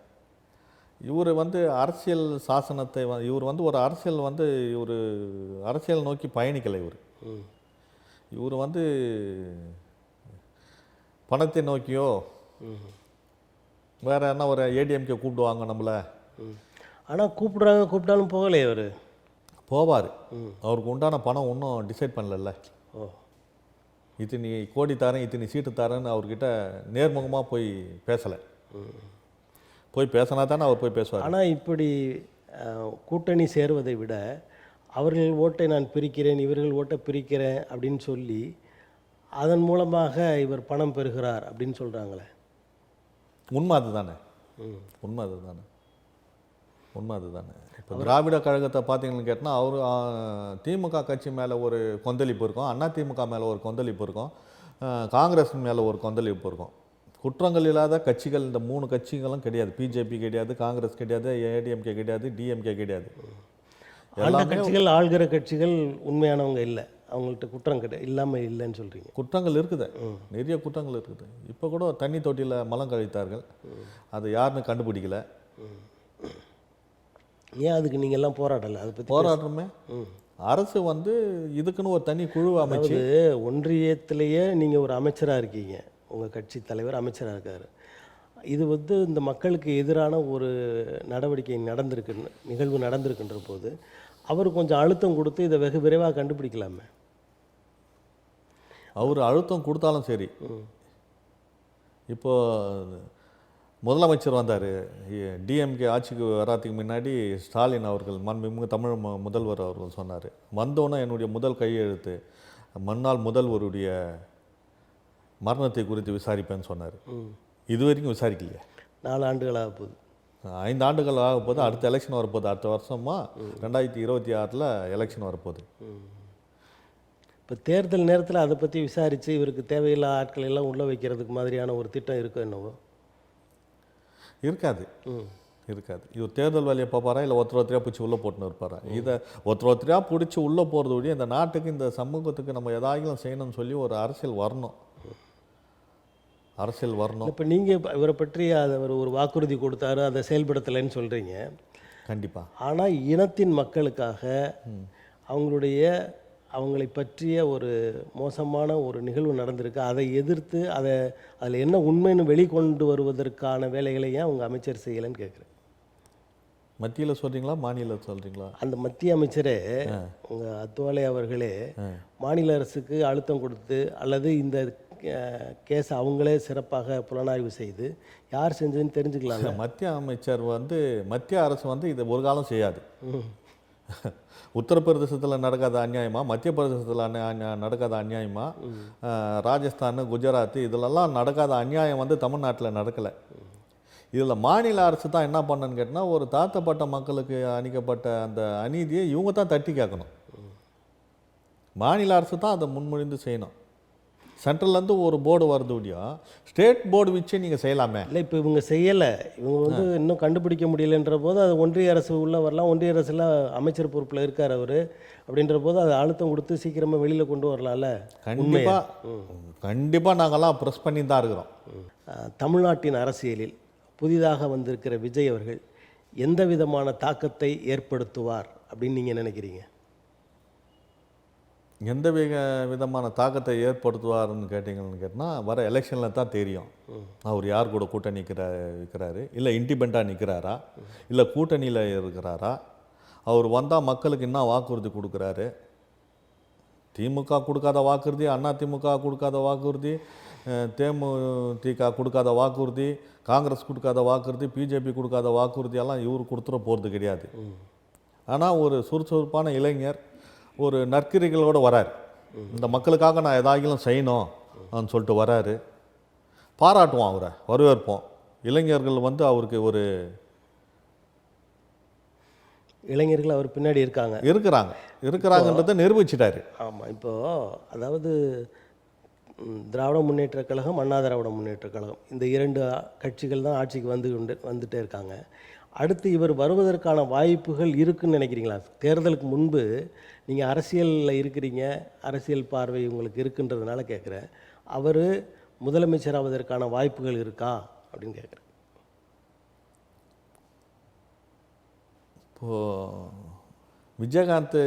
இவர் வந்து அரசியல் சாசனத்தை இவர் வந்து ஒரு அரசியல் நோக்கி பயணிக்கலை. இவர் வந்து பணத்தை நோக்கியோ வேற என்ன ஒரு ஏடிஎம்கே கூப்பிடுவாங்க நம்மளை. ஆனால் கூப்பிட்டாலும் போகலையே அவர். போவார். அவருக்கு உண்டான பணம் ஒன்றும் டிசைட் பண்ணல. இத்தனி கோடி தரேன், இத்தனி சீட்டு தரேன்னு அவர்கிட்ட நேர்முகமாக போய் பேசலை. போய் பேசினா தானே அவர் போய் பேசுவார். ஆனால் இப்படி கூட்டணி சேருவதை விட அவர்கள் ஓட்டை நான் பிரிக்கிறேன், இவர்கள் ஓட்டை பிரிக்கிறேன் அப்படின்னு சொல்லி அதன் மூலமாக இவர் பணம் பெறுகிறார் அப்படின்னு சொல்கிறாங்களே. உண்மை அதுதானே. இப்போ திராவிட கழகத்தை பார்த்தீங்கன்னு கேட்டால் அவர் திமுக கட்சி மேலே ஒரு கொந்தளிப்பு இருக்கும், அண்ணா திமுக மேலே ஒரு கொந்தளிப்பு இருக்கும், காங்கிரஸ் மேலே ஒரு கொந்தளிப்பு இருக்கும். குற்றங்கள் இல்லாத கட்சிகள் இந்த 3 கட்சிகளும் கிடையாது. பிஜேபி கிடையாது, காங்கிரஸ் கிடையாது, ஏடிஎம்கே கிடையாது, டிஎம்கே கிடையாது. எல்லா கட்சிகள், ஆள்கிற கட்சிகள் உண்மையானவங்க இல்லை, அவங்கள்ட்ட குற்றம் இல்லாமல் இல்லைன்னு சொல்கிறீங்க. குற்றங்கள் இருக்குது, நிறைய குற்றங்கள் இருக்குது. இப்போ கூட தண்ணி தொட்டியில் மலம் கழித்தார்கள், அது யாருன்னு கண்டுபிடிக்கல. ஏன் அதுக்கு நீங்கள் எல்லாம் போராடலை? அதை பற்றி போராடுறோமே. அரசு வந்து இதுக்குன்னு ஒரு தனி குழு அமைச்சு, ஒன்றியத்திலேயே நீங்கள் ஒரு அமைச்சராக இருக்கீங்க, உங்கள் கட்சி தலைவர் அமைச்சராக இருக்கார். இது வந்து இந்த மக்களுக்கு எதிரான ஒரு நடவடிக்கை நிகழ்வு நடந்திருக்குன்ற போது அவர் கொஞ்சம் அழுத்தம் கொடுத்து இதை வெகு விரைவாக கண்டுபிடிக்கலாமே. அவர் அழுத்தம் கொடுத்தாலும் சரி. இப்போ முதலமைச்சர் வந்தார், டிஎம்கே ஆட்சிக்கு வராதுக்கு முன்னாடி ஸ்டாலின் அவர்கள், மாண்புமிகு தமிழ் முதல்வர் அவர்கள் சொன்னார், வந்தோன்னே என்னுடைய முதல் கையெழுத்து முன்னாள் முதல்வருடைய மரணத்தை குறித்து விசாரிப்பேன்னு சொன்னார். இது வரைக்கும் விசாரிக்கலையே. 4 ஆண்டுகள் ஆக போகுது, 5 ஆண்டுகள் ஆக போகுது. அடுத்த எலெக்ஷன் வரப்போகுது. அடுத்த வருஷமா 2026 எலெக்ஷன் வரப்போகுது. இப்போ தேர்தல் நேரத்தில் அதை பற்றி விசாரித்து இவருக்கு தேவையில்லாத ஆட்கள் எல்லாம் உள்ளே வைக்கிறதுக்கு மாதிரியான ஒரு திட்டம் இருக்கோ என்னவோ? இருக்காது. இது தேர்தல் வேலையை பார்ப்பாரா, இல்லை ஒருத்தரையாக பிடிச்சி உள்ளே போட்டுன்னு இருப்பாரா? இதை ஒருத்தரையாக பிடிச்சி உள்ளே போகிறத விட இந்த நாட்டுக்கு, இந்த சமூகத்துக்கு நம்ம எதாகிலும் செய்யணும்னு சொல்லி ஒரு அரசியல் வரணும். இப்போ நீங்கள் இவரை பற்றி அவர் ஒரு வாக்குறுதி கொடுத்தாரு, அதை செயல்படுத்தலைன்னு சொல்கிறீங்க. கண்டிப்பாக. ஆனால் இனத்தின் மக்களுக்காக அவங்களை பற்றிய ஒரு மோசமான ஒரு நிகழ்வு நடந்திருக்கு, அதை எதிர்த்து அதில் என்ன உண்மைன்னு வெளிக்கொண்டு வருவதற்கான வேலைகளை ஏன் அவங்க அமைச்சர் செய்யலைன்னு கேட்குறேன். மத்தியில் சொல்கிறீங்களா, மாநில சொல்கிறீங்களா? அந்த மத்திய அமைச்சரே, உங்கள் அத்வாலே அவர்களே மாநில அரசுக்கு அழுத்தம் கொடுத்து, அல்லது இந்த கேஸ் அவங்களே சிறப்பாக புலனாய்வு செய்து யார் செஞ்சதுன்னு தெரிஞ்சுக்கலாங்க. மத்திய அமைச்சர் வந்து, மத்திய அரசு வந்து இது ஒரு காலம் செய்யாது. உத்தரப்பிரதேசத்தில் நடக்காத அநியாயமா, மத்திய பிரதேசத்தில் நடக்காத அநியாயமா, ராஜஸ்தான், குஜராத் இதிலெல்லாம் நடக்காத அநியாயம் வந்து தமிழ்நாட்டில் நடக்கலை. இதில் மாநில அரசு தான் என்ன பண்ணணுன்னு கேட்டால், ஒரு தாழ்த்தப்பட்ட மக்களுக்கு அளிக்கப்பட்ட அந்த அநீதியை இவங்க தான் தட்டி கேட்கணும். மாநில அரசு தான் அதை முன்மொழிந்து செய்யணும். சென்ட்ரல்லேருந்து ஒரு போர்டு வருது இல்லையா, ஸ்டேட் போர்டு வச்சு நீங்கள் செய்யலாமே. இல்லை, இப்போ இவங்க செய்யலை, இவங்க வந்து இன்னும் கண்டுபிடிக்க முடியலன்ற போது அது ஒன்றிய அரசு உள்ளே வரலாம். ஒன்றிய அரசில் அமைச்சர் பொறுப்பில் இருக்கார் அவர், அப்படின்ற போது அதை அழுத்தம் கொடுத்து சீக்கிரமாக வெளியில் கொண்டு வரலாம்ல. கண்டிப்பாக நாங்கள்லாம் ப்ரெஸ் பண்ணி தான் இருக்கிறோம். தமிழ்நாட்டின் அரசியலில் புதிதாக வந்திருக்கிற விஜய் அவர்கள் எந்த விதமான தாக்கத்தை ஏற்படுத்துவார் அப்படின்னு நீங்கள் நினைக்கிறீங்க? எந்த விதமான தாக்கத்தை ஏற்படுத்துவார்னு கேட்டிங்கன்னு கேட்டால், வர எலெக்ஷனில் தான் தெரியும் அவர் யார் கூட கூட்டணி நிற்கிறாரு, இல்லை இண்டிபெண்ட்டாக நிற்கிறாரா, இல்லை கூட்டணியில் இருக்கிறாரா, அவர் வந்தால் மக்களுக்கு என்ன வாக்குறுதி கொடுக்குறாரு. திமுக கொடுக்காத வாக்குறுதி, அண்ணா திமுக கொடுக்காத வாக்குறுதி, தேமுதிக கொடுக்காத வாக்குறுதி, காங்கிரஸ் கொடுக்காத வாக்குறுதி, பிஜேபி கொடுக்காத வாக்குறுதியெல்லாம் இவர் கொடுத்துட போகிறது கிடையாது. ஆனால் ஒரு சுறுசுறுப்பான இளைஞர், ஒரு நற்கிரிகளோடு வரார், இந்த மக்களுக்காக நான் எதாகிலும் செய்யணும் சொல்லிட்டு வராரு. பாராட்டுவோம், அவரை வரவேற்போம். இளைஞர்கள் வந்து அவருக்கு ஒரு இளைஞர்கள் அவர் பின்னாடி இருக்காங்க. இருக்கிறாங்கன்றதை நிரூபிச்சிட்டாரு. ஆமாம். இப்போது அதாவது திராவிட முன்னேற்றக் கழகம், அண்ணா திராவிட முன்னேற்றக் கழகம், இந்த 2 கட்சிகள் தான் ஆட்சிக்கு வந்துட்டே இருக்காங்க. அடுத்து இவர் வருவதற்கான வாய்ப்புகள் இருக்குன்னு நினைக்கிறீங்களா? தேர்தலுக்கு முன்பு நீங்கள் அரசியலில் இருக்கிறீங்க, அரசியல் பார்வை உங்களுக்கு இருக்குன்றதுனால கேட்குறேன். அவர் முதலமைச்சர் ஆவதற்கான வாய்ப்புகள் இருக்கா அப்படின்னு கேட்குறேன். இப்போது விஜயகாந்த்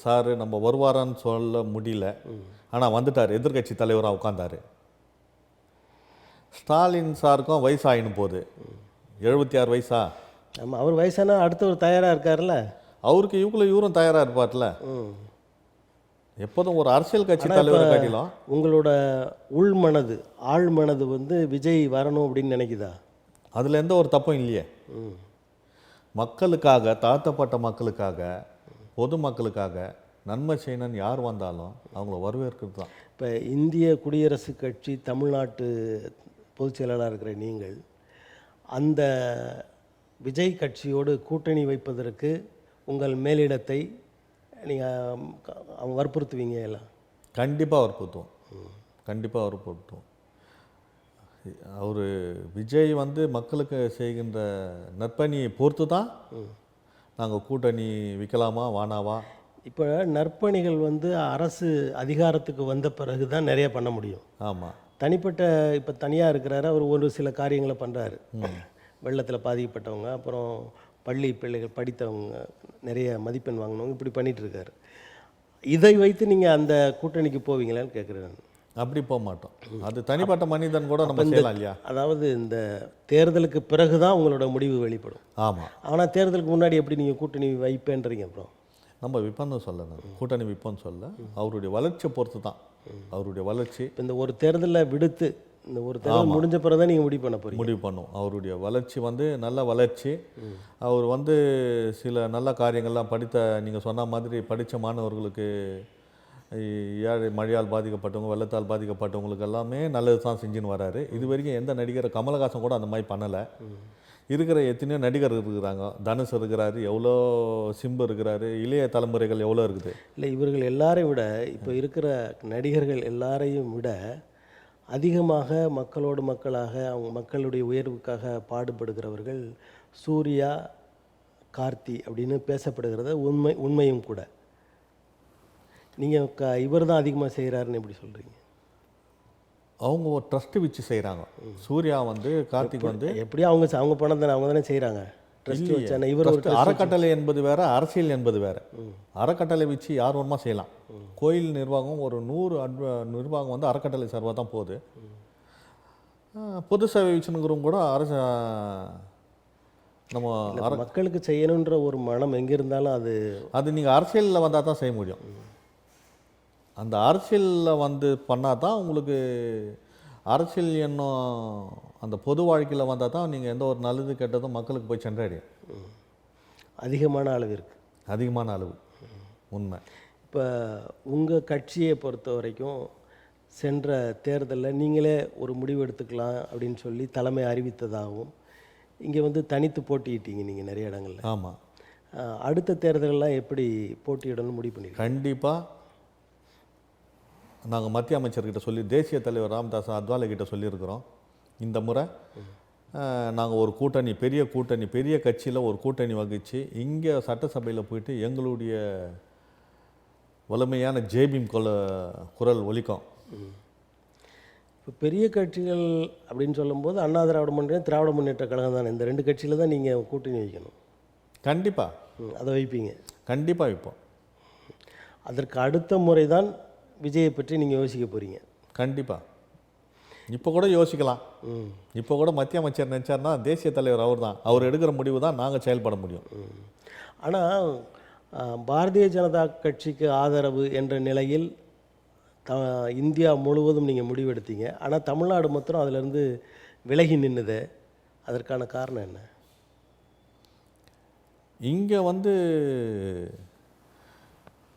சார் நம்ம வருவாரான்னு சொல்ல முடியல, ஆனால் வந்துட்டார், எதிர்கட்சி தலைவராக உட்காந்தார். ஸ்டாலின் சாருக்கும் வயசாகின்னு போகுது, 76 வயசா. ஆமாம், அவர் வயசானா அடுத்தவர் தயாராக இருக்கார்ல. அவருக்கு இவரும் தயாராக இருப்பார்ல. எப்போதும் ஒரு அரசியல் கட்சி தலைவரை காட்டிலும் உங்களோட உள்மனது, ஆழ்மனது வந்து விஜய் வரணும் அப்படின்னு நினைக்குதா? அதில் எந்த ஒரு தப்பும் இல்லையே. மக்களுக்காக, தாழ்த்தப்பட்ட மக்களுக்காக, பொதுமக்களுக்காக நன்மை செய்யணும்னு யார் வந்தாலும் அவங்கள வரவேற்கிறது தான். இப்போ இந்திய குடியரசுக் கட்சி தமிழ்நாட்டு பொதுச் செயலாளராக இருக்கிற நீங்கள் அந்த விஜய் கட்சியோடு கூட்டணி வைப்பதற்கு உங்கள் மேலிடத்தை நீங்கள் வற்புறுத்துவீங்க எல்லாம்? கண்டிப்பாக வற்புறுத்துவோம். அவர் விஜய் வந்து மக்களுக்கு செய்கின்ற நற்பணியை பொறுத்து தான் நாங்கள் கூட்டணி வைக்கலாமா வானாவா. இப்போ நற்பணிகள் வந்து அரசு அதிகாரத்துக்கு வந்த பிறகு தான் நிறைய பண்ண முடியும். ஆமாம். தனிப்பட்ட இப்போ தனியாக இருக்கிறாரு, அவர் ஒரு சில காரியங்களை பண்ணுறாரு. வெள்ளத்தில் பாதிக்கப்பட்டவங்க, அப்புறம் பள்ளி பிள்ளைகள் படித்தவங்க, நிறைய மதிப்பெண் வாங்கினவங்க, இப்படி பண்ணிகிட்ருக்காரு. இதை வைத்து நீங்கள் அந்த கூட்டணிக்கு போவீங்களான்னு கேட்குறேன். அப்படி போக மாட்டோம். அது தனிப்பட்ட மனிதன் கூட நம்ம செய்யலாம் இல்லையா? அதாவது இந்த தேர்தலுக்கு பிறகு தான் உங்களோட முடிவு வெளிப்படும். ஆமாம். ஆனால் தேர்தலுக்கு முன்னாடி எப்படி நீங்கள் கூட்டணி வைப்பேன்றீங்க? அப்புறம் நம்ம விற்பன்னு சொல்லணும், கூட்டணி விற்பன்னு சொல்ல, அவருடைய வளர்ச்சியை பொறுத்து தான். அவருடைய வளர்ச்சி இந்த ஒரு தேர்தலில் விடுத்து இந்த ஒரு தேர்தல் முடிஞ்ச பிறகு தான் நீங்கள் முடிவு பண்ணும். அவருடைய வளர்ச்சி வந்து நல்ல வளர்ச்சி. அவர் வந்து சில நல்ல காரியங்கள்லாம் நீங்கள் சொன்ன மாதிரி படித்த மாணவர்களுக்கு, ஏழை மழையால் பாதிக்கப்பட்டவங்க, வெள்ளத்தால் பாதிக்கப்பட்டவங்களுக்கு எல்லாமே நல்லது தான் செஞ்சுன்னு வராரு. இது வரைக்கும் எந்த நடிகர், கமலஹாசன் கூட அந்த மாதிரி பண்ணலை. இருக்கிற எத்தனையோ நடிகர் இருக்கிறாங்க. தனுஷ் இருக்கிறாரு, எவ்வளோ சிம்பு இருக்கிறாரு, இளைய தலைமுறைகள் எவ்வளோ இருக்குது. இல்லை, இவர்கள் எல்லாரையும் விட, இப்போ இருக்கிற நடிகர்கள் எல்லாரையும் விட அதிகமாக மக்களோடு மக்களாக, அவங்க மக்களுடைய உயர்வுக்காக பாடுபடுகிறவர்கள் சூர்யா, கார்த்தி அப்படின்னு பேசப்படுகிறத உண்மையும் கூட. நீங்கள் இவர் தான் அதிகமாக செய்கிறாருன்னு எப்படி சொல்கிறீங்க? அவங்க ஒரு ட்ரஸ்ட்டு வச்சு செய்கிறாங்க. சூர்யா வந்து, கார்த்திக் வந்து எப்படியும் அவங்க பணம் தானே, அவங்க தானே செய்கிறாங்க. ட்ரஸ்ட் வச்சானே. இவர் ஒரு அறக்கட்டளை என்பது வேறு, அரசியல் என்பது வேறு. அறக்கட்டளை வச்சு யார் வேணுமா செய்யலாம். கோயில் நிர்வாகம் ஒரு 100 நிர்வாகம் வந்து அறக்கட்டளை சார்பாக தான் போகுது. பொது சேவை வச்சுனுங்கிறவங்க கூட நம்ம மக்களுக்கு செய்யணுன்ற ஒரு மனம் எங்கே இருந்தாலும் அது நீங்கள் அரசியலில் வந்தால் தான் செய்ய முடியும். அந்த அரசியலில் வந்து பண்ணால் தான் உங்களுக்கு அரசியல் எண்ணம் அந்த பொது வாழ்க்கையில் வந்தால் தான் நீங்கள் எந்த ஒரு நல்லது கெட்டதும் மக்களுக்கு போய் சென்றடையும். அதிகமான அளவு உண்மை. இப்போ உங்கள் கட்சியை பொறுத்த வரைக்கும் சென்ற தேர்தலில் நீங்களே ஒரு முடிவு எடுத்துக்கலாம் அப்படின்னு சொல்லி தலைமை அறிவித்ததாகவும், இங்கே வந்து தனித்து போட்டியிட்டீங்க நீங்கள் நிறைய இடங்களில். ஆமாம். அடுத்த தேர்தலெல்லாம் எப்படி போட்டியிடணும்னு முடிவு பண்ணிருக்கீங்க? கண்டிப்பாக நாங்கள் மத்திய அமைச்சர்கிட்ட சொல்லி, தேசிய தலைவர் ராமதாஸ் அத்வாலே கிட்ட சொல்லியிருக்கிறோம். இந்த முறை நாங்கள் ஒரு கூட்டணி, பெரிய கட்சியில் ஒரு கூட்டணி வகித்து இங்கே சட்டசபையில் போயிட்டு எங்களுடைய வலிமையான ஜேபீம் குரல் ஒலிக்கும். இப்போ பெரிய கட்சிகள் அப்படின்னு சொல்லும்போது அண்ணா திராவிட முன்னேற்ற கழகம் தானே. இந்த 2 கட்சியில் தான் நீங்கள் கூட்டணி வைக்கணும். கண்டிப்பாக அதை வைப்பீங்க? கண்டிப்பாக வைப்போம். அதற்கு அடுத்த முறை தான் விஜயை பற்றி நீங்கள் யோசிக்க போகிறீங்க? கண்டிப்பாக. இப்போ கூட யோசிக்கலாம். இப்போ கூட மத்திய அமைச்சர் நினச்சார்னா தேசிய தலைவர் அவர் தான். அவர் எடுக்கிற முடிவு தான் நாங்கள் செயல்பட முடியும். ஆனால் பாரதிய ஜனதா கட்சிக்கு ஆதரவு என்ற நிலையில் இந்தியா முழுவதும் நீங்கள் முடிவெடுத்தீங்க. ஆனால் தமிழ்நாடு மாத்திரம் அதிலிருந்து விலகி நின்றுது. அதற்கான காரணம் என்ன? இங்கே வந்து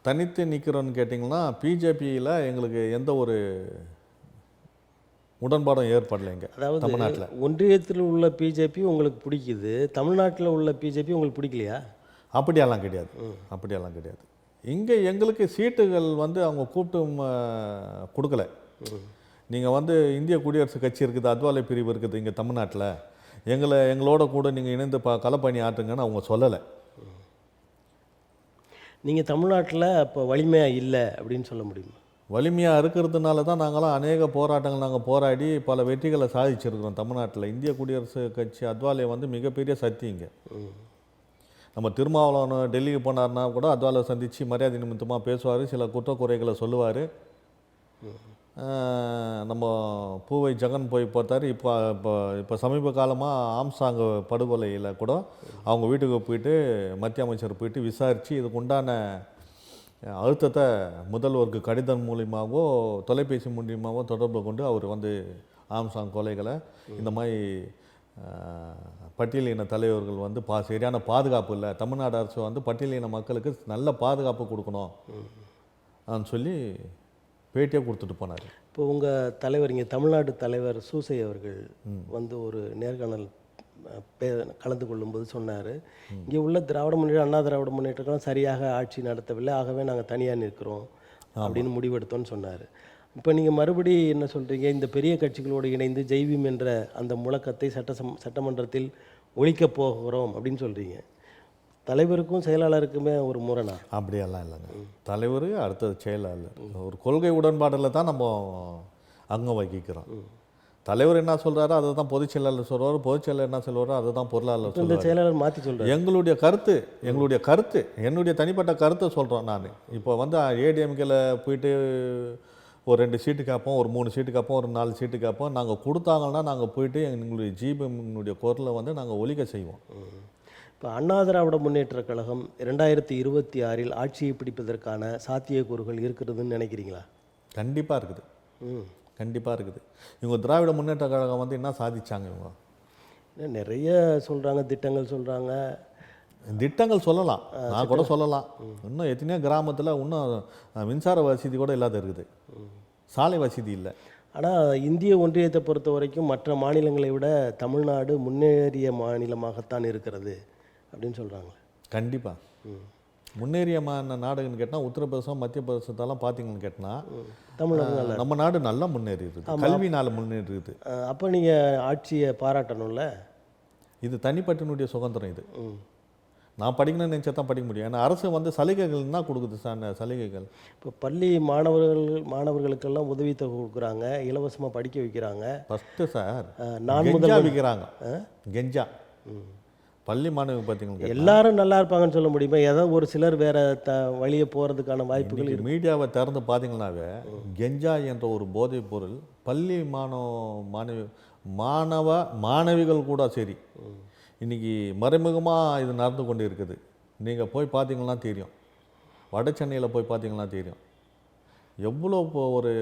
தனித்து நிற்கிறோன்னு கேட்டிங்கன்னா, பிஜேபியில் எங்களுக்கு எந்த ஒரு உடன்பாடும் ஏற்படலைங்க. அதாவது தமிழ்நாட்டில் ஒன்றியத்தில் உள்ள பிஜேபி உங்களுக்கு பிடிக்குது, தமிழ்நாட்டில் உள்ள பிஜேபி உங்களுக்கு பிடிக்கலையா? அப்படியெல்லாம் கிடையாது, அப்படியெல்லாம் கிடையாது. இங்கே எங்களுக்கு சீட்டுகள் வந்து அவங்க கூப்பிட்டு கொடுக்கல. நீங்கள் வந்து இந்திய குடியரசு கட்சி இருக்குது, அத்வாலே பிரிவு இருக்குது இங்கே தமிழ்நாட்டில், எங்களோட கூட நீங்கள் இணைந்து களப்பணி ஆற்றுங்கன்னு அவங்க சொல்லலை. நீங்கள் தமிழ்நாட்டில் இப்போ வலிமையாக இல்லை அப்படின்னு சொல்ல முடியுமா? வலிமையாக இருக்கிறதுனால தான் நாங்களாம் அநேக போராட்டங்கள் நாங்கள் போராடி பல வெற்றிகளை சாதிச்சிருக்கிறோம் தமிழ்நாட்டில். இந்திய குடியரசு கட்சி அத்வாலே வந்து மிகப்பெரிய சக்தி இங்கே. நம்ம திருமாவளவன் டெல்லிக்கு போனார்னா கூட அத்வாலை சந்தித்து மரியாதை நிமித்தமாக பேசுவார், சில குற்றக்குறைகளை சொல்லுவார். நம்ம பூவை ஜெகன் போய் பார்த்தார். இப்போ சமீப காலமாக ஆம்சாங் படுகொலையில் கூட அவங்க வீட்டுக்கு போயிட்டு மத்திய அமைச்சர் போயிட்டு விசாரித்து இதுக்கு உண்டான அழுத்தத்தை முதல்வருக்கு கடிதம் மூலியமாகவோ தொலைபேசி மூலியமாகவோ தொடர்பு கொண்டு அவர் வந்து ஆம்சாங் கொலைகளை இந்த மாதிரி பட்டியலின தலைவர்கள் வந்து சரியான பாதுகாப்பு இல்லை, தமிழ்நாடு அரசு வந்து பட்டியலின மக்களுக்கு நல்ல பாதுகாப்பு கொடுக்கணும் சொல்லி பேட்டியாக கொடுத்துட்டு போனார். இப்போ உங்கள் தலைவர் இங்கே தமிழ்நாடு தலைவர் சூசை அவர்கள் வந்து ஒரு நேர்காணல் கலந்து கொள்ளும்போது சொன்னார், இங்கே உள்ள அண்ணா திராவிட முன்னேற்றங்களும் சரியாக ஆட்சி நடத்தவில்லை, ஆகவே நாங்கள் தனியாக நிற்கிறோம் அப்படின்னு முடிவெடுத்தோன்னு சொன்னார். இப்போ நீங்கள் மறுபடி என்ன சொல்கிறீங்க, இந்த பெரிய கட்சிகளோடு இணைந்து ஜெய்பீம் என்ற அந்த முழக்கத்தை சட்டமன்றத்தில் ஒழிக்கப் போகிறோம் அப்படின்னு சொல்கிறீங்க. தலைவருக்கும் செயலாளருக்குமே ஒரு முரணா? அப்படியெல்லாம் இல்லைங்க. தலைவர் அடுத்தது செயலாளர், ஒரு கொள்கை உடன்பாடில் தான் நம்ம அங்கம் வகிக்கிறோம். தலைவர் என்ன சொல்கிறாரோ அதை தான் பொதுச் செயலாளர் சொல்கிறார், பொதுச் செயலாளர் என்ன சொல்கிறாரோ அதை தான் பொருளாளர் சொல்கிறார். இந்த செயலாளர் மாற்றி சொல்கிறார். எங்களுடைய கருத்து என்னுடைய தனிப்பட்ட கருத்தை சொல்கிறோம். நான் இப்போ வந்து ஏடிஎம்கேல போயிட்டு ஒரு 2 சீட்டு கேட்போம், ஒரு 3 சீட்டு கேட்போம், ஒரு 4 சீட்டு கேட்போம். நாங்கள் கொடுத்தாங்கன்னா நாங்கள் போயிட்டு எங்களுடைய ஜிபிஎம்னுடைய குரலை வந்து நாங்கள் ஒலிக்க செய்வோம். இப்போ அண்ணா திராவிட முன்னேற்ற கழகம் 2026 ஆட்சியை பிடிப்பதற்கான சாத்தியக்கூறுகள் இருக்கிறதுன்னு நினைக்கிறீங்களா? கண்டிப்பாக இருக்குது, கண்டிப்பாக இருக்குது. இவங்க திராவிட முன்னேற்ற கழகம் வந்து என்ன சாதிச்சாங்க? இவங்க நிறைய சொல்கிறாங்க, திட்டங்கள் சொல்கிறாங்க. திட்டங்கள் சொல்லலாம், நான் கூட சொல்லலாம். இன்னும் எத்தனையோ கிராமத்தில் இன்னும் மின்சார வசதி கூட இல்லாத இருக்குது, சாலை வசதி இல்லை. ஆனால் இந்திய ஒன்றியத்தை பொறுத்த வரைக்கும் மற்ற மாநிலங்களை விட தமிழ்நாடு முன்னேறிய மாநிலமாகத்தான் இருக்கிறது அப்படின்னு சொல்கிறாங்க. கண்டிப்பாக முன்னேறிய நாடுன்னு கேட்டால் உத்தரப்பிரதேசம் மத்திய பிரதேசத்தெல்லாம் பார்த்தீங்கன்னு கேட்டால் தமிழ்நாடு நம்ம நாடு நல்லா முன்னேறி இருக்குது, கல்வினால் முன்னேறி இருக்குது. அப்போ நீங்கள் ஆட்சியை பாராட்டணும்ல. இது தனிப்பட்டனுடைய சுதந்திரம். இது நான் படிக்கணும்னு நினச்சா தான் படிக்க முடியும். ஏன்னா அரசு வந்து சலுகைகள் தான் கொடுக்குது சார், சலுகைகள். இப்போ பள்ளி மாணவர்களுக்கெல்லாம் உதவித்தொகை கொடுக்குறாங்க, இலவசமாக படிக்க வைக்கிறாங்க. ஃபஸ்ட்டு சார் நான் விற்கிறாங்க கெஞ்சா. பள்ளி மாணவி பார்த்தீங்கன்னா எல்லாரும் நல்லா இருப்பாங்கன்னு சொல்ல முடியுமா? ஏதாவது ஒரு சிலர் வேற வழியே போகிறதுக்கான வாய்ப்புகள். மீடியாவை திறந்து பார்த்தீங்கன்னாவே கெஞ்சா என்ற ஒரு போதைப் பொருள் பள்ளி மாணவிகள் கூட சரி இன்றைக்கி மறைமுகமாக இது நடந்து கொண்டு இருக்குது. நீங்கள் போய் பார்த்தீங்கன்னா தெரியும், வட சென்னையில் போய் பார்த்தீங்கன்னா தெரியும் எவ்வளோ. ஒரு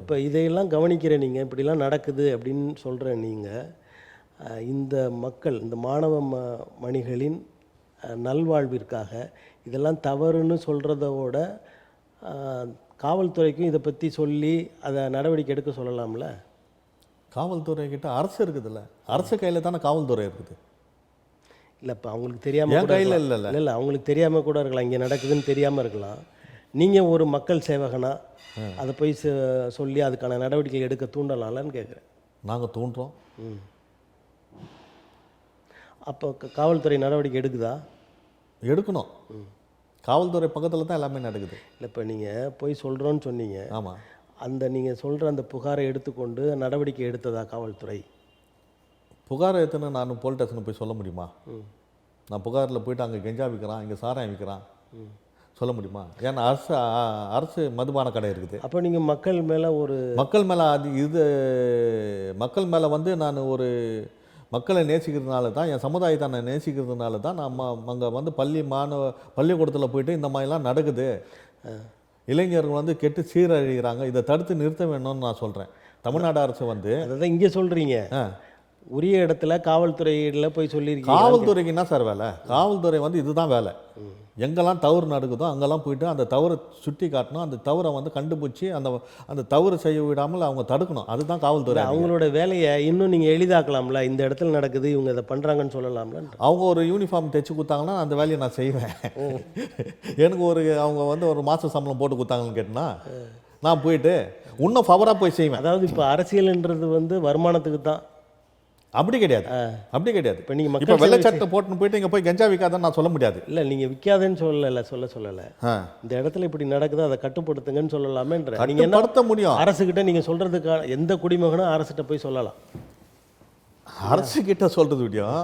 இப்போ இதையெல்லாம் கவனிக்கிற நீங்கள் இப்படிலாம் நடக்குது அப்படின்னு சொல்கிற நீங்கள் இந்த மக்கள், இந்த மாணவ மணிகளின் நல்வாழ்விற்காக இதெல்லாம் தவறுன்னு சொல்கிறதோட காவல்துறைக்கும் இதை பற்றி சொல்லி அதை நடவடிக்கை எடுக்க சொல்லலாம்ல. காவல்துறை கிட்ட அரசு இருக்குதுல்ல, அரசு கையில் தானே காவல்துறை இருக்குது. இல்லை இப்போ அவங்களுக்கு தெரியாமல் கையில் இல்லை இல்லை அவங்களுக்கு தெரியாமல் கூட இருக்கலாம், இங்கே நடக்குதுன்னு தெரியாமல் இருக்கலாம். நீங்கள் ஒரு மக்கள் சேவகனாக அதை போய் சொல்லி அதுக்கான நடவடிக்கை எடுக்க தூண்டலாம்லன்னு கேட்குறேன். நாங்கள் தூண்டுறோம். அப்போ காவல்துறை நடவடிக்கை எடுக்குதா? எடுக்கணும். காவல்துறை பக்கத்தில் தான் எல்லாமே நடக்குது. இல்லை இப்போ நீங்கள் போய் சொல்கிறோன்னு சொன்னீங்க. ஆமாம். அந்த நீங்கள் சொல்கிற அந்த புகாரை எடுத்துக்கொண்டு நடவடிக்கை எடுத்ததா காவல்துறை? புகாரை எடுத்துன்னு நான் போலீஸ் ஸ்டேஷனுக்கு போய் சொல்ல முடியுமா? நான் புகாரில் போயிட்டு அங்கே கெஞ்சா விற்கிறான், இங்கே சாராயம் விற்கிறான் சொல்ல முடியுமா? ஏன்னா அரசு மதுபான கடை இருக்குது. அப்போ நீங்கள் மக்கள் மேலே மக்கள் மேலே வந்து நான் ஒரு மக்களை நேசிக்கிறதுனால தான், என் சமுதாயத்தை நான் நேசிக்கிறதுனால தான் நம்ம அங்கே வந்து பள்ளிக்கூடத்தில் போயிட்டு இந்த மாதிரிலாம் நடக்குது, இளைஞர்கள் வந்து கெட்டு சீரழிகிறாங்க, இதை தடுத்து நிறுத்த வேணும்னு நான் சொல்கிறேன். தமிழ்நாடு அரசு வந்து அதான் இங்கே சொல்கிறீங்க, உரிய இடத்துல காவல்துறையில போய் சொல்லியிருக்கீங்க. காவல்துறைக்கு என்ன சார் வேலை? காவல்துறை வந்து இதுதான் வேலை. எங்கெல்லாம் தவறு நடக்குதோ அங்கெல்லாம் போயிட்டு அந்த தவறை சுட்டி காட்டணும், அந்த தவறை வந்து கண்டுபிடிச்சி அந்த தவறு செய்ய விடாமல் அவங்க தடுக்கணும். அதுதான் காவல்துறை. அவங்களோட வேலையை இன்னும் நீங்கள் எளிதாக்கலாம்ல, இந்த இடத்துல நடக்குது இவங்க இதை பண்ணுறாங்கன்னு சொல்லலாம்ல. அவங்க ஒரு யூனிஃபார்ம் தைச்சு கொடுத்தாங்கன்னா அந்த வேலையை நான் செய்வேன். எனக்கு அவங்க வந்து ஒரு மாத சம்பளம் போட்டு கொடுத்தாங்கன்னு கேட்டேன்னா நான் போயிட்டு இன்னும் ஃபவராக போய் செய்வேன். அதாவது இப்போ அரசியல்ன்றது வந்து வருமானத்துக்கு தான். அப்படி கிடையாது, அப்படி கிடையாது. இப்போ நீங்கள் இப்போ வெள்ளச்சட்டை போட்டுன்னு போயிட்டு இங்கே போய் கஞ்சா விற்காதன்னு நான் சொல்ல முடியாது. இல்லை, நீங்கள் விற்காதேன்னு சொல்லலை. இந்த இடத்துல இப்படி நடக்குது, அதை கட்டுப்படுத்துங்கன்னு சொல்லலாமேன்ற. நீங்கள் என்ன கட்டுப்படுத்த முடியும். அரசுக்கிட்ட நீங்கள் சொல்கிறதுக்கான எந்த குடிமகனும் அரசுகிட்ட போய் சொல்லலாம். அரசு கிட்ட சொல்கிறது விடியும்.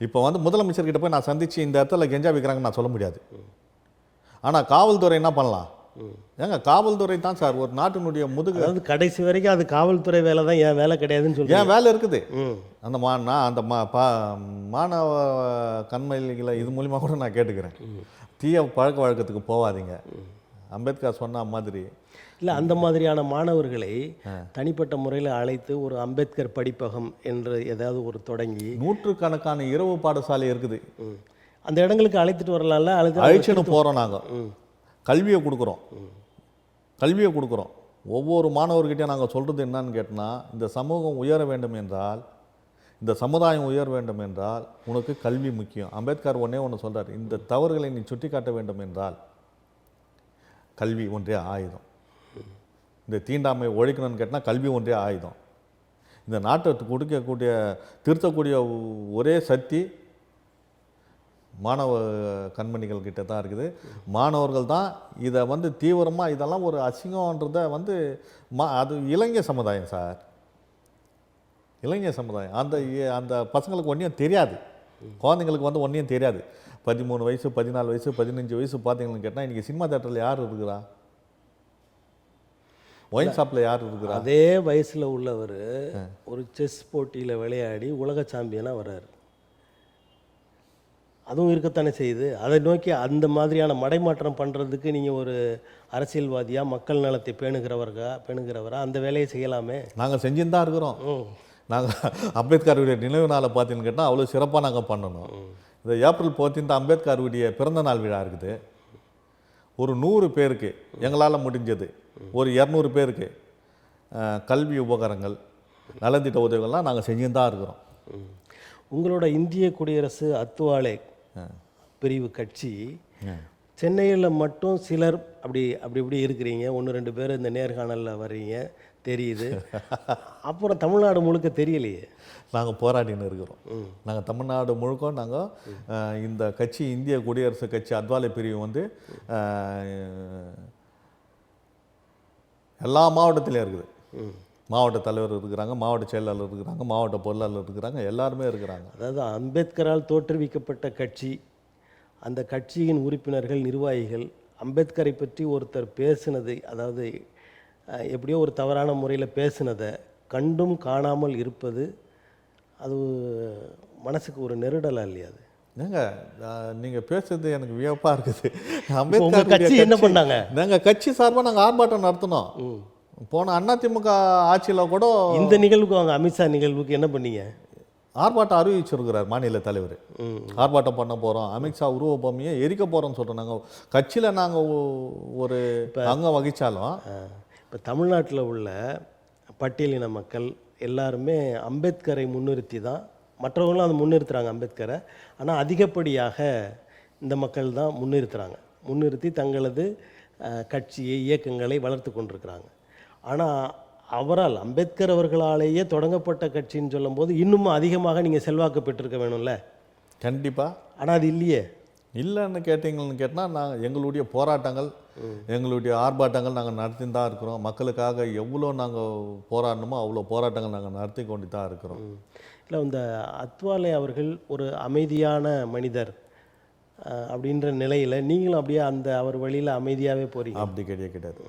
இப்போ வந்து முதலமைச்சர்கிட்ட போய் நான் சந்தித்து இந்த இடத்துல கஞ்சா விற்கிறாங்கன்னு நான் சொல்ல முடியாது. ஆனால் காவல்துறை என்ன பண்ணலாம்? ஏங்க, காவல்துறை தான் சார் ஒரு நாட்டினுடைய முதுகு. அதாவது கடைசி வரைக்கும் அது காவல்துறை வேலை தான், என் வேலை கிடையாதுன்னு சொல்லி ஏன் வேலை இருக்குது. அந்த மாணவ கண்மைகளை இது மூலிமா கூட நான் கேட்டுக்கிறேன், தீய பழக்க வழக்கத்துக்கு போகாதீங்க. அம்பேத்கர் சொன்ன மாதிரி இல்லை, அந்த மாதிரியான மாணவர்களை தனிப்பட்ட முறையில் அழைத்து ஒரு அம்பேத்கர் படிப்பகம் என்று ஏதாவது ஒரு தொடங்கி நூற்றுக்கணக்கான இரவு பாடசாலை இருக்குது, அந்த இடங்களுக்கு அழைத்துட்டு வரலாம்ல. அழைச்சின்னு போகிறோம். நாங்கள் கல்வியை கொடுக்குறோம். ஒவ்வொரு மாணவர்கிட்டையும் நாங்கள் சொல்கிறது என்னன்னு கேட்டால், இந்த சமூகம் உயர வேண்டும் என்றால், இந்த சமுதாயம் உயர வேண்டும் என்றால் உனக்கு கல்வி முக்கியம். அம்பேத்கர் ஒன்று சொல்கிறார், இந்த தவறுகளை நீ சுட்டி காட்ட வேண்டும் என்றால் கல்வி ஒன்றே ஆயுதம். இந்த தீண்டாமை ஒழிக்கணும்னு கேட்டால் கல்வி ஒன்றே ஆயுதம். இந்த நாட்டை திருத்தக்கூடிய ஒரே சக்தி மாணவ கண்மணிகள் கிட்ட தான் இருக்குது. மாணவர்கள் தான் இதை வந்து தீவிரமாக, இதெல்லாம் ஒரு அசிங்கன்றதை வந்து அது இளைஞர் சமுதாயம் சார், இளைஞர் சமுதாயம். அந்த பசங்களுக்கு ஒன்றையும் தெரியாது, குழந்தைங்களுக்கு வந்து ஒன்றையும் தெரியாது. 13 வயசு 14 வயசு 15 வயசு பார்த்தீங்கன்னு கேட்டால் இன்றைக்கி சினிமா தேட்டரில் யார் இருக்கிறா? ஒயின் ஷாப்பில் யார் இருக்கிறா? அதே வயசில் உள்ளவர் ஒரு செஸ் போட்டியில் விளையாடி உலக சாம்பியனாக வர்றார். அதுவும் இருக்கத்தானே செய்யுது. அதை நோக்கி அந்த மாதிரியான மடைமாற்றம் பண்ணுறதுக்கு நீங்கள் ஒரு அரசியல்வாதியாக மக்கள் நலத்தை பேணுகிறவரா அந்த வேலையை செய்யலாமே. நாங்கள் செஞ்சுன்னு தான் இருக்கிறோம். நாங்கள் அம்பேத்கருடைய நினைவு நாளை பார்த்தீங்கன்னு கேட்டால் அவ்வளோ சிறப்பாக நாங்கள் பண்ணணும். இந்த ஏப்ரல் 14 அம்பேத்கருடைய பிறந்தநாள் விழா இருக்குது. ஒரு 100 பேருக்கு எங்களால் முடிஞ்சது, ஒரு 200 பேருக்கு கல்வி உபகரணங்கள் நலத்திட்ட உதவிகள்லாம் நாங்கள் செஞ்சுன்னு தான் இருக்கிறோம். உங்களோட இந்திய குடியரசு அத்துவாலை பிரிவு கட்சி சென்னையில் மட்டும் சிலர் அப்படி இருக்கிறீங்க, 1-2 பேர் இந்த நேர்காணலில் வர்றீங்க தெரியுது. அப்புறம் தமிழ்நாடு முழுக்க தெரியலையே. நாங்கள் போராடின்னு இருக்கிறோம். நாங்கள் தமிழ்நாடு முழுக்க நாங்கள் இந்த கட்சி இந்திய குடியரசு கட்சி அத்வாலை பிரிவு வந்து எல்லா மாவட்டத்திலையும் இருக்குது. மாவட்ட தலைவர் இருக்கிறாங்க, மாவட்ட செயலாளர் இருக்கிறாங்க, மாவட்ட பொருளாளர் இருக்கிறாங்க, எல்லாருமே இருக்கிறாங்க. அதாவது அம்பேத்கரால் தோற்றுவிக்கப்பட்ட கட்சி, அந்த கட்சியின் உறுப்பினர்கள் நிர்வாகிகள் அம்பேத்கரை பற்றி ஒருத்தர் பேசினது, அதாவது எப்படியோ ஒரு தவறான முறையில் பேசினதை கண்டும் காணாமல் இருப்பது, அது மனசுக்கு ஒரு நெருடலாக இல்லையா? அது ஏங்க, நீங்கள் பேசுறது எனக்கு வியப்பாக இருக்குது. அம்பேத்கர் கட்சி என்ன பண்ணாங்க? நாங்கள் கட்சி சார்பாக நாங்கள் ஆர்ப்பாட்டம் நடத்தினோம். போன அதிமுக ஆட்சியில் கூட இந்த நிகழ்வுக்கு அவங்க அமித்ஷா நிகழ்வுக்கு என்ன பண்ணீங்க? ஆர்ப்பாட்டம் அறிவிச்சிருக்கிறார் மாநில தலைவர். ஆர்ப்பாட்டம் பண்ண போகிறோம், அமித்ஷா உருவ பொம்மையை எரிக்க போகிறோம்னு சொல்கிறோம். நாங்கள் கட்சியில் நாங்கள் ஒரு அங்கம் வகித்தாலும் இப்போ தமிழ்நாட்டில் உள்ள பட்டியலின மக்கள் எல்லாருமே அம்பேத்கரை முன்னிறுத்தி தான், மற்றவங்களும் அதை முன்னிறுத்துகிறாங்க அம்பேத்கரை. ஆனால் அதிகப்படியாக இந்த மக்கள் தான் முன்னிறுத்தி தங்களது கட்சியை இயக்கங்களை வளர்த்து கொண்டிருக்கிறாங்க. ஆனால் அவரால் அம்பேத்கர் அவர்களாலேயே தொடங்கப்பட்ட கட்சின்னு சொல்லும்போது இன்னும் அதிகமாக நீங்கள் செல்வாக்கு பெற்றிருக்க வேணும்ல. கண்டிப்பாக. ஆனால் அது இல்லையே. இல்லைன்னு கேட்டிங்கன்னு கேட்டால் நாங்கள் எங்களுடைய போராட்டங்கள், எங்களுடைய ஆர்ப்பாட்டங்கள் நாங்கள் நடத்தி தான் இருக்கிறோம். மக்களுக்காக எவ்வளோ நாங்கள் போராடணுமோ அவ்வளோ போராட்டங்கள் நாங்கள் நடத்தி கொண்டு தான் இருக்கிறோம். இல்லை, இந்த அத்வாலே அவர்கள் ஒரு அமைதியான மனிதர் அப்படின்ற நிலையில் நீங்களும் அப்படியே அவர் வழியில் அமைதியாகவே போகிறீங்க? அப்படி கிடையாது.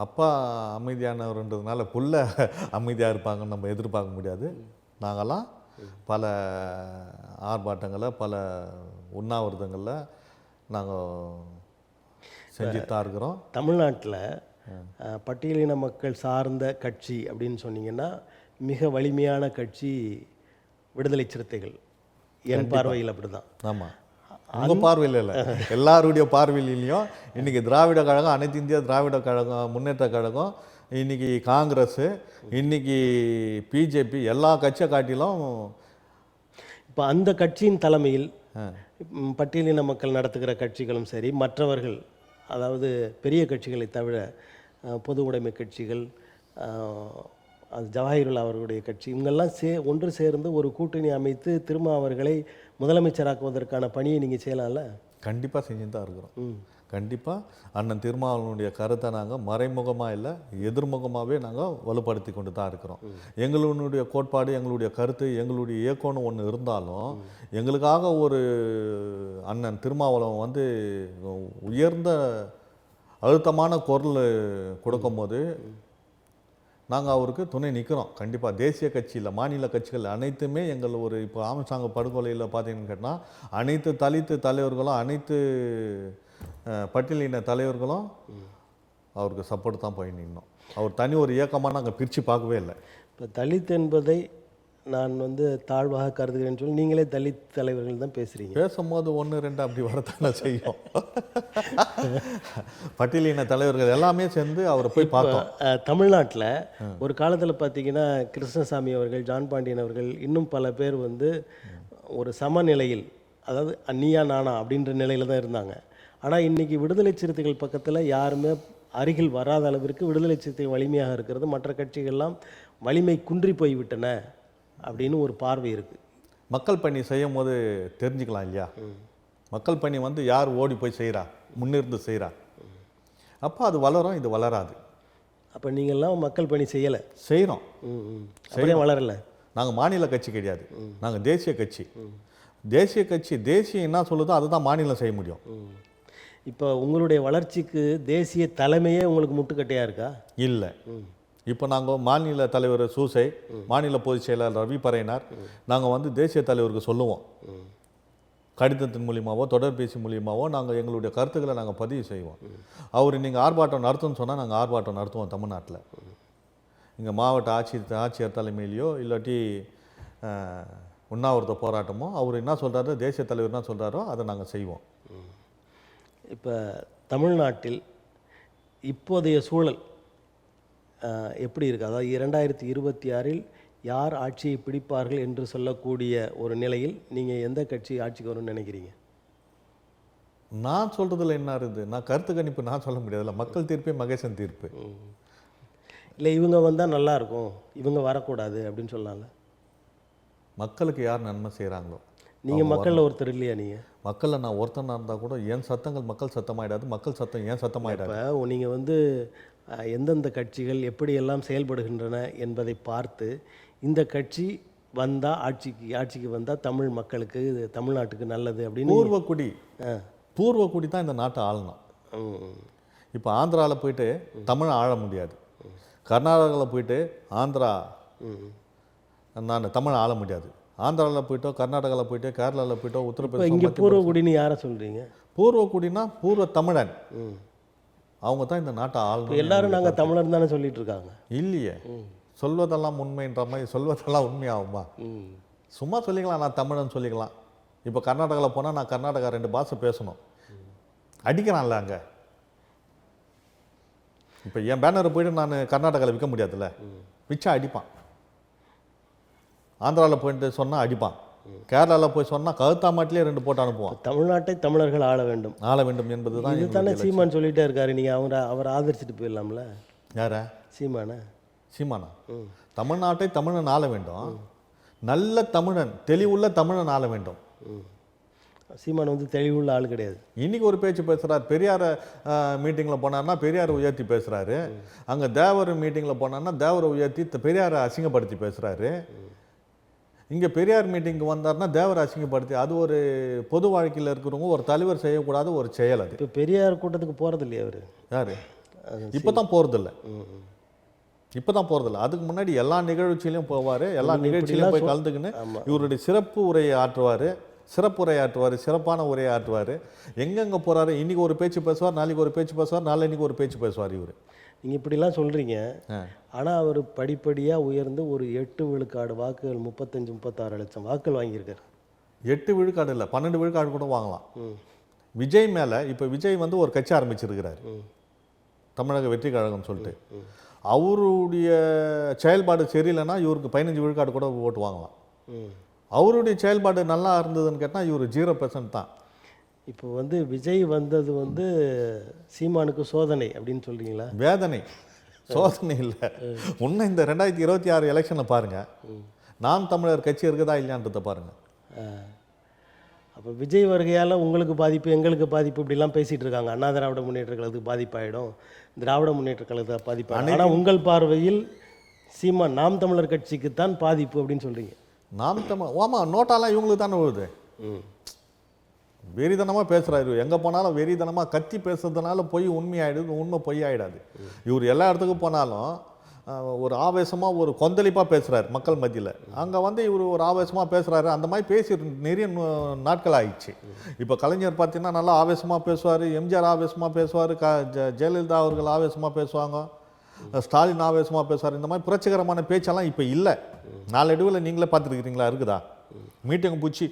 அப்பா அமைதியானவர்ன்றதுனால புள்ள அமைதியாக இருப்பாங்கன்னு நம்ம எதிர்பார்க்க முடியாது. நாங்கள்லாம் பல ஆர்ப்பாட்டங்களை, பல உண்ணாவிரதங்களில் நாங்கள் செஞ்சுட்டு இருக்கிறோம். தமிழ்நாட்டில் பட்டியலின மக்கள் சார்ந்த கட்சி அப்படின்னு சொன்னீங்கன்னா மிக வலிமையான கட்சி விடுதலை சிறுத்தைகள். என் பார்வையில் அப்படிதான். ஆமாம், உங்கள் பார்வையில் இல்லை, எல்லாருடைய பார்வையிலையும் இன்றைக்கி திராவிட கழகம், அனைத்து இந்திய திராவிட கழகம், முன்னேற்ற கழகம், இன்றைக்கி காங்கிரஸ், இன்றைக்கி பிஜேபி, எல்லா கட்சியை காட்டிலும் இப்போ அந்த கட்சியின் தலைமையில் பட்டியலின மக்கள் நடத்துகிற கட்சிகளும் சரி, மற்றவர்கள், அதாவது பெரிய கட்சிகளை தவிர பொது உடைமை கட்சிகள், அது ஜவாஹிருல்லா அவர்களுடைய கட்சி, இவங்கெல்லாம் ஒன்று சேர்ந்து ஒரு கூட்டணி அமைத்து திருமாவர்களை முதலமைச்சராக்குவதற்கான பணியை நீங்கள் செய்யலாம்ல? கண்டிப்பாக செஞ்சுட்டு தான் இருக்கிறோம். கண்டிப்பாக அண்ணன் திருமாவளவனுடைய கருத்தை நாங்கள் மறைமுகமாக இல்லை, எதிர்முகமாகவே நாங்கள் வலுப்படுத்தி கொண்டு தான் இருக்கிறோம். எங்களுடைய கோட்பாடு, எங்களுடைய கருத்து, எங்களுடைய இயக்கம்னு ஒன்று இருந்தாலும் எங்களுக்காக ஒரு அண்ணன் திருமாவளவன் வந்து உயர்ந்த அழுத்தமான குரல் கொடுக்கும்போது நாங்கள் அவருக்கு துணை நிற்கிறோம். கண்டிப்பாக தேசிய கட்சியில் மாநில கட்சிகள் அனைத்துமே எங்கள் ஒரு இப்போ ஆமசாங்க படுகொலையில் பார்த்தீங்கன்னு கேட்டால் அனைத்து தலித்து தலைவர்களும், அனைத்து பட்டியலின தலைவர்களும் அவருக்கு சப்போர்ட் தான் போய் நின்னோம். அவர் தனி ஒரு இயக்கமாக நாங்கள் பிரித்து பார்க்கவே இல்லை. இப்போ தலித் என்பதை நான் வந்து தாழ்வாக கருதுகிறேன்னு சொல்லி நீங்களே தலித் தலைவர்கள் தான் பேசுகிறீங்க. பேசும்போது 1-2 அப்படி வரத்தானே செய்யும். பட்டியலின தலைவர்கள் எல்லாமே சேர்ந்து அவரை போய் பார்த்தோம். தமிழ்நாட்டில் ஒரு காலத்தில் பார்த்தீங்கன்னா கிருஷ்ணசாமி அவர்கள், ஜான் பாண்டியன் அவர்கள், இன்னும் பல பேர் வந்து ஒரு சமநிலையில், அதாவது நீயா நானா அப்படின்ற நிலையில் தான் இருந்தாங்க. ஆனால் இன்றைக்கி விடுதலை சிறுத்தைகள் பக்கத்தில் யாருமே அருகில் வராத அளவிற்கு விடுதலை சிறுத்தைகள் வலிமையாக இருக்கிறது, மற்ற கட்சிகள்லாம் வலிமை குன்றி போய்விட்டன அப்படின்னு ஒரு பார்வை இருக்குது. மக்கள் பணி செய்யும் போது தெரிஞ்சுக்கலாம் இல்லையா? மக்கள் பணி வந்து யார் ஓடி போய் செய்கிறா, முன்னிருந்து செய்கிறா, அப்போ அது வளரும், இது வளராது. அப்போ நீங்கள்லாம் மக்கள் பணி செய்யலை? செய்கிறோம். அப்படியே வளரலை. நாங்கள் மாநில கட்சி கிடையாது, நாங்கள் தேசிய கட்சி. தேசிய கட்சி தேசியம் என்ன சொல்லுதோ அதுதான் மாநிலம் செய்ய முடியும். இப்போ உங்களுடைய வளர்ச்சிக்கு தேசிய தலைமையே உங்களுக்கு முட்டுக்கட்டையாக இருக்கா? இல்லை. இப்போ நாங்கள் மாநில தலைவர் சூசை, மாநில பொதுச் செயலாளர் ரவி பறையினார், நாங்கள் வந்து தேசிய தலைவருக்கு சொல்லுவோம். கடிதத்தின் மூலியமாவோ தொடர்பேசி மூலியமாவோ நாங்கள் எங்களுடைய கருத்துக்களை நாங்கள் பதிவு செய்வோம். அவர் நீங்கள் ஆர்ப்பாட்டம் நடத்துன்னு சொன்னால் நாங்கள் ஆர்ப்பாட்டம் நடத்துவோம். தமிழ்நாட்டில் இங்கே மாவட்ட ஆட்சியர் தலைமையிலையோ இல்லாட்டி உண்ணாவிரத போராட்டமோ அவர் என்ன சொல்கிறாரோ, தேசிய தலைவர் என்ன சொல்கிறாரோ அதை நாங்கள் செய்வோம். இப்போ தமிழ்நாட்டில் இப்போதைய சூழல் எப்படி இருக்குது? அதாவது 2026இல் யார் ஆட்சியை பிடிப்பார்கள் என்று சொல்லக்கூடிய ஒரு நிலையில் நீங்கள் எந்த கட்சி ஆட்சிக்கு வரும்னு நினைக்கிறீங்க? நான் சொல்கிறதுல என்ன இருக்குது? நான் கருத்து கணிப்பு நான் சொல்ல முடியாதுல்ல. மக்கள் தீர்ப்பே மகேசன் தீர்ப்பு. இல்லை இவங்க வந்தால் நல்லாயிருக்கும், இவங்க வரக்கூடாது அப்படின்னு சொல்லலாம்ல? மக்களுக்கு யார் நன்மை செய்கிறாங்களோ. நீங்கள் மக்களில் ஒருத்தர் இல்லையா? நீங்கள் மக்களில் நான் ஒருத்தனாக இருந்தால் கூட என் சத்தங்கள் மக்கள் சத்தமாயிடாது, மக்கள் சத்தம் ஏன் சத்தமாயிடாது. இப்போ நீங்கள் வந்து எந்தெந்த கட்சிகள் எப்படியெல்லாம் செயல்படுகின்றன என்பதை பார்த்து இந்த கட்சி வந்தால் ஆட்சிக்கு வந்தால் தமிழ் மக்களுக்கு, தமிழ்நாட்டுக்கு நல்லது அப்படின்னு பூர்வக்குடி தான் இந்த நாட்டை ஆளணும். இப்போ ஆந்திராவில் போயிட்டு தமிழை ஆள முடியாது, கர்நாடகாவில் போயிட்டு ஆந்திரா நான் தமிழை ஆள முடியாது. ஆந்திராவில் போயிட்டோ, கர்நாடகாவில் போயிட்டோ, கேரளாவில் போயிட்டோ, உத்தரப்பிரதேசம். இங்கே பூர்வக்குடின்னு யாரை சொல்கிறீங்க? பூர்வக்குடினா பூர்வ தமிழன், அவங்க தான் இந்த நாட்டை ஆளணும். எல்லாரும் நாங்கள் தமிழர் தானே சொல்லிட்டு இருக்காங்க. இல்லையே, சொல்வதெல்லாம் உண்மைன்ற மாதிரி சொல்வதெல்லாம் உண்மையாகுமா? சும்மா சொல்லிக்கலாம், நான் தமிழன் சொல்லிக்கலாம். இப்போ கர்நாடகாவில் போனால் நான் கர்நாடகா 2 பாஷை பேசணும், அடிக்கிறான்ல அங்கே. இப்போ என் பேனரை போயிட்டு நான் கர்நாடகாவில் விற்க முடியாதுல்ல, விற்றா அடிப்பான். ஆந்திராவில் போயிட்டு சொன்னால் அடிப்பான், கேரளாவில் போய் சொன்னால் கழுத்தாமாட்டிலே 2 போட்டு அனுப்புவான். தமிழ்நாட்டை தமிழர்கள் ஆள வேண்டும் என்பது தான். இது தானே சீமான் சொல்லிகிட்டே இருக்காரு. நீங்கள் அவரை ஆதரிச்சுட்டு போயிடலாம்ல? யார? சீமானா? தமிழ்நாட்டை தமிழன் ஆள வேண்டும், நல்ல தமிழன், தெளிவுள்ள தமிழன் ஆள வேண்டும். சீமான் வந்து தெளிவுள்ள ஆள் கிடையாது. இன்றைக்கி ஒரு பேச்சு பேசுகிறார், பெரியார் மீட்டிங்கில் போனார்னா பெரியாரை உயர்த்தி பேசுகிறாரு, அங்கே தேவர் மீட்டிங்கில் போனார்னா தேவரை உயர்த்தி பெரியாரை அசிங்கப்படுத்தி பேசுகிறாரு. இங்கே பெரியார் மீட்டிங்கு வந்தார்னா தேவரை அசிங்கப்படுத்தி, அது ஒரு பொது வாழ்க்கையில் இருக்கிறவங்க ஒரு தலைவர் செய்யக்கூடாத ஒரு செயல். அது இப்போ பெரியார் கூட்டத்துக்கு போகிறது இல்லையா அவர்? யார்? இப்போ தான் போகிறதில்ல, அதுக்கு முன்னாடி எல்லா நிகழ்ச்சியிலையும் போவார், எல்லா நிகழ்ச்சியிலையும் போய் கலந்துக்கின்னு இவருடைய சிறப்பு உரையை ஆற்றுவார், சிறப்பான உரையை ஆற்றுவார். எங்கெங்கே போகிறாரு, இன்றைக்கி ஒரு பேச்சு பேசுவார், நாளைக்கு ஒரு பேச்சு பேசுவார், நாளைக்கு ஒரு பேச்சு பேசுவார். இவர் நீங்கள் இப்படிலாம் சொல்கிறீங்க, ஆனால் அவர் படிப்படியாக உயர்ந்து ஒரு 8 விழுக்காடு வாக்குகள் 35-36 லட்சம் வாக்குகள் வாங்கியிருக்காரு. 8 விழுக்காடு இல்லை, 12 விழுக்காடு கூட வாங்கலாம். விஜய் மேலே இப்போ விஜய் வந்து ஒரு கட்சி ஆரம்பிச்சிருக்கிறார், தமிழக வெற்றி கழகம் சொல்லிட்டு. அவருடைய செயல்பாடு சரியில்லைன்னா இவருக்கு 15 விழுக்காடு கூட ஓட்டு வாங்கலாம். அவருடைய செயல்பாடு நல்லா இருந்ததுன்னு கேட்டால் இவர் 0% தான். இப்போ வந்து விஜய் வந்தது வந்து சீமானுக்கு சோதனை அப்படின்னு சொல்கிறீங்களா? வேதனை, சோதனை இல்லை. இன்னும் இந்த 2026 எலெக்ஷனில் பாருங்கள், நாம் தமிழர் கட்சி இருக்குதா இல்லையான்றதை பாருங்கள். அப்போ விஜய் வருகையால் உங்களுக்கு பாதிப்பு, எங்களுக்கு பாதிப்பு, இப்படிலாம் பேசிகிட்டு இருக்காங்க. அண்ணா திராவிட முன்னேற்ற கழகத்துக்கு பாதிப்பாயிடும், திராவிட முன்னேற்ற கழகத்துக்கு பாதிப்பாயிடும். ஆனால் உங்கள் பார்வையில் சீமான் நாம் தமிழர் கட்சிக்குத்தான் பாதிப்பு அப்படின்னு சொல்கிறீங்க. நாம் தமிழ் ஆமாம், நோட்டாலாம் இவங்களுக்கு தானே விழுது. வெறிதனமாக பேசுகிறாரு, எங்கே போனாலும் வெறிதனமாக கத்தி பேசுறதுனால பொய் உண்மையாயிடுது, உண்மை பொய் ஆகிடாது. இவர் எல்லா இடத்துக்கும் போனாலும் ஒரு ஆவேசமாக ஒரு கொந்தளிப்பாக பேசுகிறார் மக்கள் மத்தியில். அங்கே வந்து இவர் ஒரு ஆவேசமாக பேசுகிறாரு, அந்த மாதிரி பேசி நிறைய நாட்கள் ஆயிடுச்சு. இப்போ கலைஞர் பார்த்தீங்கன்னா நல்லா ஆவேசமாக பேசுவார், எம்ஜிஆர் ஆவேசமாக பேசுவார், ஜெயலலிதா அவர்கள் ஆவேசமாக பேசுவாங்க, ஸ்டாலின் ஆவேசமாக பேசுவார். இந்த மாதிரி புரட்சிகரமான பேச்செல்லாம் இப்போ இல்லை. நாளடைவில் நீங்களே பார்த்துருக்கிறீங்களா? இருக்குதா? மீட்டிங் பூச்சி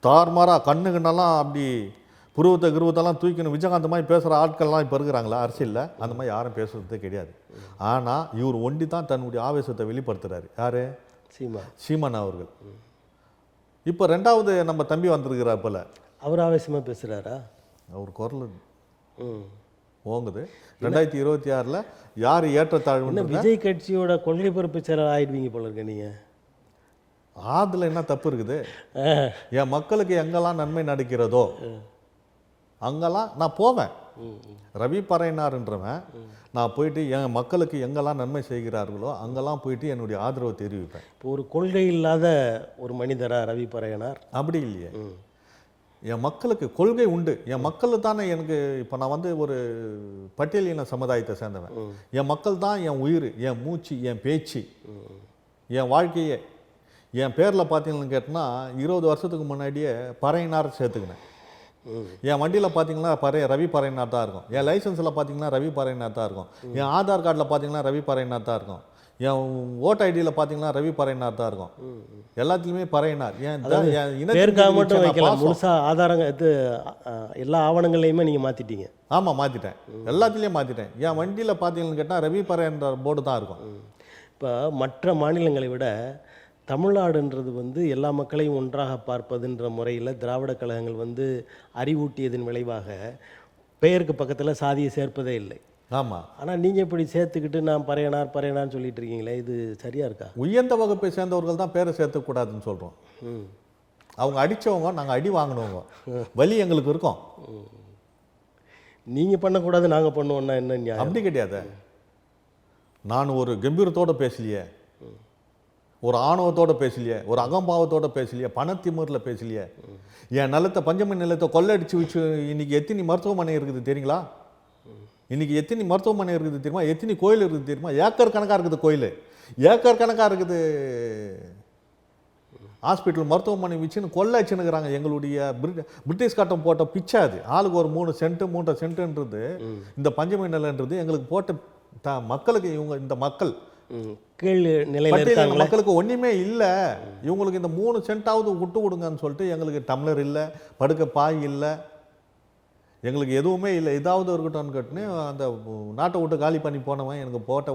தார்மாரா கண்ணுக்குன்னெல்லாம் அப்படி புருவத்தெல்லாம் தூக்கின்னு விஜயகாந்த் மாதிரி பேசுகிற ஆட்கள்லாம் இப்போ இருக்கிறாங்களா அரசியலில்? அந்த மாதிரி யாரும் பேசுகிறதே கிடையாது. ஆனால் இவர் ஒண்டி தான் தன்னுடைய ஆவேசத்தை வெளிப்படுத்துகிறாரு. யார்? சீமான் அவர்கள். இப்போ 2வது நம்ம தம்பி வந்திருக்கிறார் போல, அவர் ஆவேசமாக பேசுகிறாரா? அவர் குரல் ஓங்குது. 2026 யார் ஏற்றத்தாழ்வு? விஜய் கட்சியோட கொள்கை பொறுப்பு செயலர் ஆயிடுவீங்க போல இருக்க நீங்கள். அதில் என்ன தப்பு இருக்குது? என் மக்களுக்கு எங்கெல்லாம் நன்மை நடக்கிறதோ அங்கெல்லாம் நான் போவேன். ரவி பறையனார்ன்றவன் நான் போயிட்டு என் மக்களுக்கு எங்கெல்லாம் நன்மை செய்கிறார்களோ அங்கெல்லாம் போயிட்டு என்னுடைய ஆதரவை தெரிவிப்பேன். இப்போ ஒரு கொள்கை இல்லாத ஒரு மனிதரா ரவி பறையனார்? அப்படி இல்லையே, என் மக்களுக்கு கொள்கை உண்டு. என் மக்கள் தானே எனக்கு. இப்போ நான் வந்து ஒரு பட்டியலின சமுதாயத்தை சேர்ந்தவன். என் மக்கள் தான் என் உயிர், என் மூச்சு, என் பேச்சு, என் வாழ்க்கையே. என் பேரில் பார்த்தீங்கன்னு கேட்டால் 20 வருஷத்துக்கு முன்னாடியே பறையனார் சேர்த்துக்கினேன். என் வண்டியில் பார்த்தீங்கன்னா ரவி பறையனார் தான் இருக்கும். என் லைசன்ஸில் பார்த்தீங்கன்னா ரவி பறையனார் தான் இருக்கும். என் ஆதார் கார்டில் பார்த்தீங்கன்னா ரவி பறையனார் தான் இருக்கும். என் ஓட் ஐடியில் பார்த்தீங்கன்னா ரவி பறையனார் தான் இருக்கும். எல்லாத்துலேயுமே பறையனார். பேருக்காக மட்டும் வைக்கலாம், முழுசாக ஆதாரங்க இது எல்லா ஆவணங்களையுமே நீங்கள் மாற்றிட்டீங்க? ஆமாம், மாற்றிட்டேன், எல்லாத்துலேயும் மாற்றிட்டேன். என் வண்டியில் பார்த்தீங்கன்னு கேட்டால் ரவி பறையனார் போர்டு தான் இருக்கும். இப்போ மற்ற மாநிலங்களை விட தமிழ்நாடுன்றது வந்து எல்லா மக்களையும் ஒன்றாக பார்ப்பதுன்ற முறையில் திராவிட கழகங்கள் வந்து அறிவூட்டியதன் விளைவாக பெயருக்கு பக்கத்தில் சாதியை சேர்ப்பதே இல்லை. ஆமாம். ஆனால் நீங்கள் இப்படி சேர்த்துக்கிட்டு நான் பறையனார்னு சொல்லிட்டு இருக்கீங்களே, இது சரியாக இருக்கா? உயர்ந்த வகுப்பை சேர்ந்தவர்கள் தான் பேரை சேர்த்துக்கூடாதுன்னு சொல்கிறோம். அவங்க அடித்தவங்க, நாங்கள் அடி வாங்கினவங்க, வலி எங்களுக்கு இருக்கும். நீங்கள் பண்ணக்கூடாது நாங்கள் பண்ணுவோன்னா என்ன? அப்படி கிடையாது. நான் ஒரு கம்பீரத்தோடு பேசலையே, ஒரு ஆணவத்தோடு பேசலையே, ஒரு அகம்பாவத்தோடு பேசலையே, பணத்திமுறில் பேசலையே. என் நிலத்தை, பஞ்சமி நிலத்தை கொள்ளடிச்சு வச்சு இன்றைக்கி எத்தனை மருத்துவமனை இருக்குது தெரியுங்களா? இன்றைக்கி எத்தனை மருத்துவமனை இருக்குது தெரியுமா? எத்தனை கோயில் இருக்குது தெரியுமா? ஏக்கர் கணக்காக இருக்குது கோயில், ஏக்கர் கணக்காக இருக்குது ஹாஸ்பிட்டல், மருத்துவமனை வச்சுன்னு கொள்ளை வச்சுன்னுக்குறாங்க. எங்களுடைய பிரிட்டிஷ் காட்டம் போட்ட பிச்சை அது. ஆளுக்கு ஒரு 3 சென்ட்டு 3 சென்ட்டுன்றது இந்த பஞ்சமி நிலன்றது எங்களுக்கு போட்ட மக்களுக்கு. இவங்க இந்த மக்கள் கீழ் நிலையில் மக்களுக்கு ஒன்றுமே இல்லை. இவங்களுக்கு இந்த 3 சென்ட்டாவது விட்டு கொடுங்கன்னு சொல்லிட்டு எங்களுக்கு டம்ளர் இல்லை, படுக்க பாய் இல்லை, எங்களுக்கு எதுவுமே இல்லை. ஏதாவது இருக்கட்டும்னு கேட்டுன்னு அந்த நாட்டை விட்டு காலி பண்ணி போனவன் எனக்கு போட்ட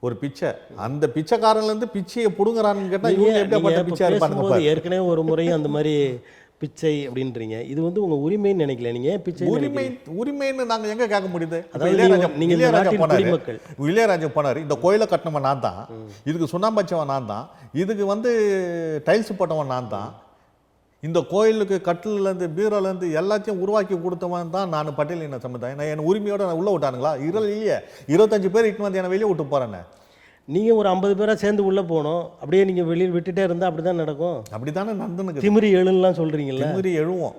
ஒரு பிச்சை. அந்த பிச்சைக்காரன்லேருந்து பிச்சையை பிடுங்குறான்னு கேட்டால் இவங்க எப்படிப்பட்ட பிச்சை இருப்பாங்க? ஏற்கனவே ஒரு முறையும் அந்த மாதிரி பிச்சை அப்படின்றீங்க. இது வந்து உங்கள் உரிமைன்னு நினைக்கல. நீங்கள் பிச்சை உரிமைன்னு நாங்கள் எங்கே கேட்க முடியுது? இளையராஜா போனார், இந்த கோயிலை கட்டினவன் நான் தான், இதுக்கு சுண்ணாம்பச்சவன் நான் தான், இதுக்கு வந்து டைல்ஸ் போட்டவன் நான் தான், இந்த கோயிலுக்கு கட்டிலேருந்து பீரோலேருந்து எல்லாத்தையும் உருவாக்கி கொடுத்தவன் தான் நான். பட்டியலின சமுதாயம் நான் என் உரிமையோட உள்ளே விட்டானுங்களா? இல்லையே, 25 பேர் இட்டு வந்து என்னை வெளியே விட்டு போகிறேன்னு. நீங்கள் ஒரு 50 பேராக சேர்ந்து உள்ளே போகணும். அப்படியே நீங்கள் வெளியில் விட்டுட்டே இருந்தால் அப்படி தான் நடக்கும். அப்படி தானே நடந்துன்னு திமிரி எழுலாம் சொல்கிறீங்களா? திமிரி எழுவோம்,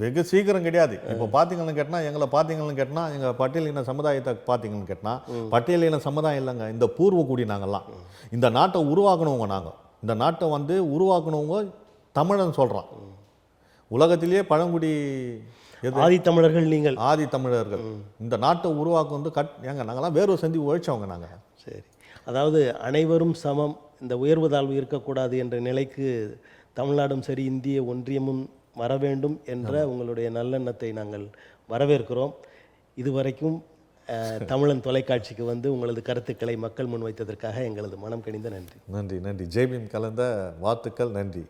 வெகு சீக்கிரம் கிடையாது. இப்போ பார்த்தீங்கன்னு கேட்டால், எங்களை பார்த்தீங்கன்னு கேட்டால், எங்கள் பட்டியலின சமுதாயத்தை பார்த்தீங்கன்னு கேட்டால், பட்டியலின சமுதாயம் இல்லைங்க, இந்த பூர்வக்குடி நாங்கள்லாம். இந்த நாட்டை உருவாக்கணுங்க. நாங்கள் இந்த நாட்டை வந்து உருவாக்கணுங்க தமிழன் சொல்கிறான். உலகத்திலேயே பழங்குடி ஆதித்தமிழர்கள் நீங்கள். ஆதி தமிழர்கள் இந்த நாட்டை உருவாக்கம் வந்து ஏங்க நாங்கள்லாம் வேர்வை சந்தி உழைச்சவங்க நாங்கள். சரி, அதாவது அனைவரும் சமம், இந்த உயர்வு தாழ்வு இருக்கக்கூடாது என்ற நிலைக்கு தமிழ்நாடும் சரி இந்திய ஒன்றியமும் வர வேண்டும் என்ற உங்களுடைய நல்லெண்ணத்தை நாங்கள் வரவேற்கிறோம். இதுவரைக்கும் தமிழன் தொலைக்காட்சிக்கு வந்து உங்களது கருத்துக்களை மக்கள் முன் வைத்ததற்காக எங்களது மனம் கனிந்த நன்றி. நன்றி. ஜெய்பீம் கலந்த வாழ்த்துக்கள். நன்றி.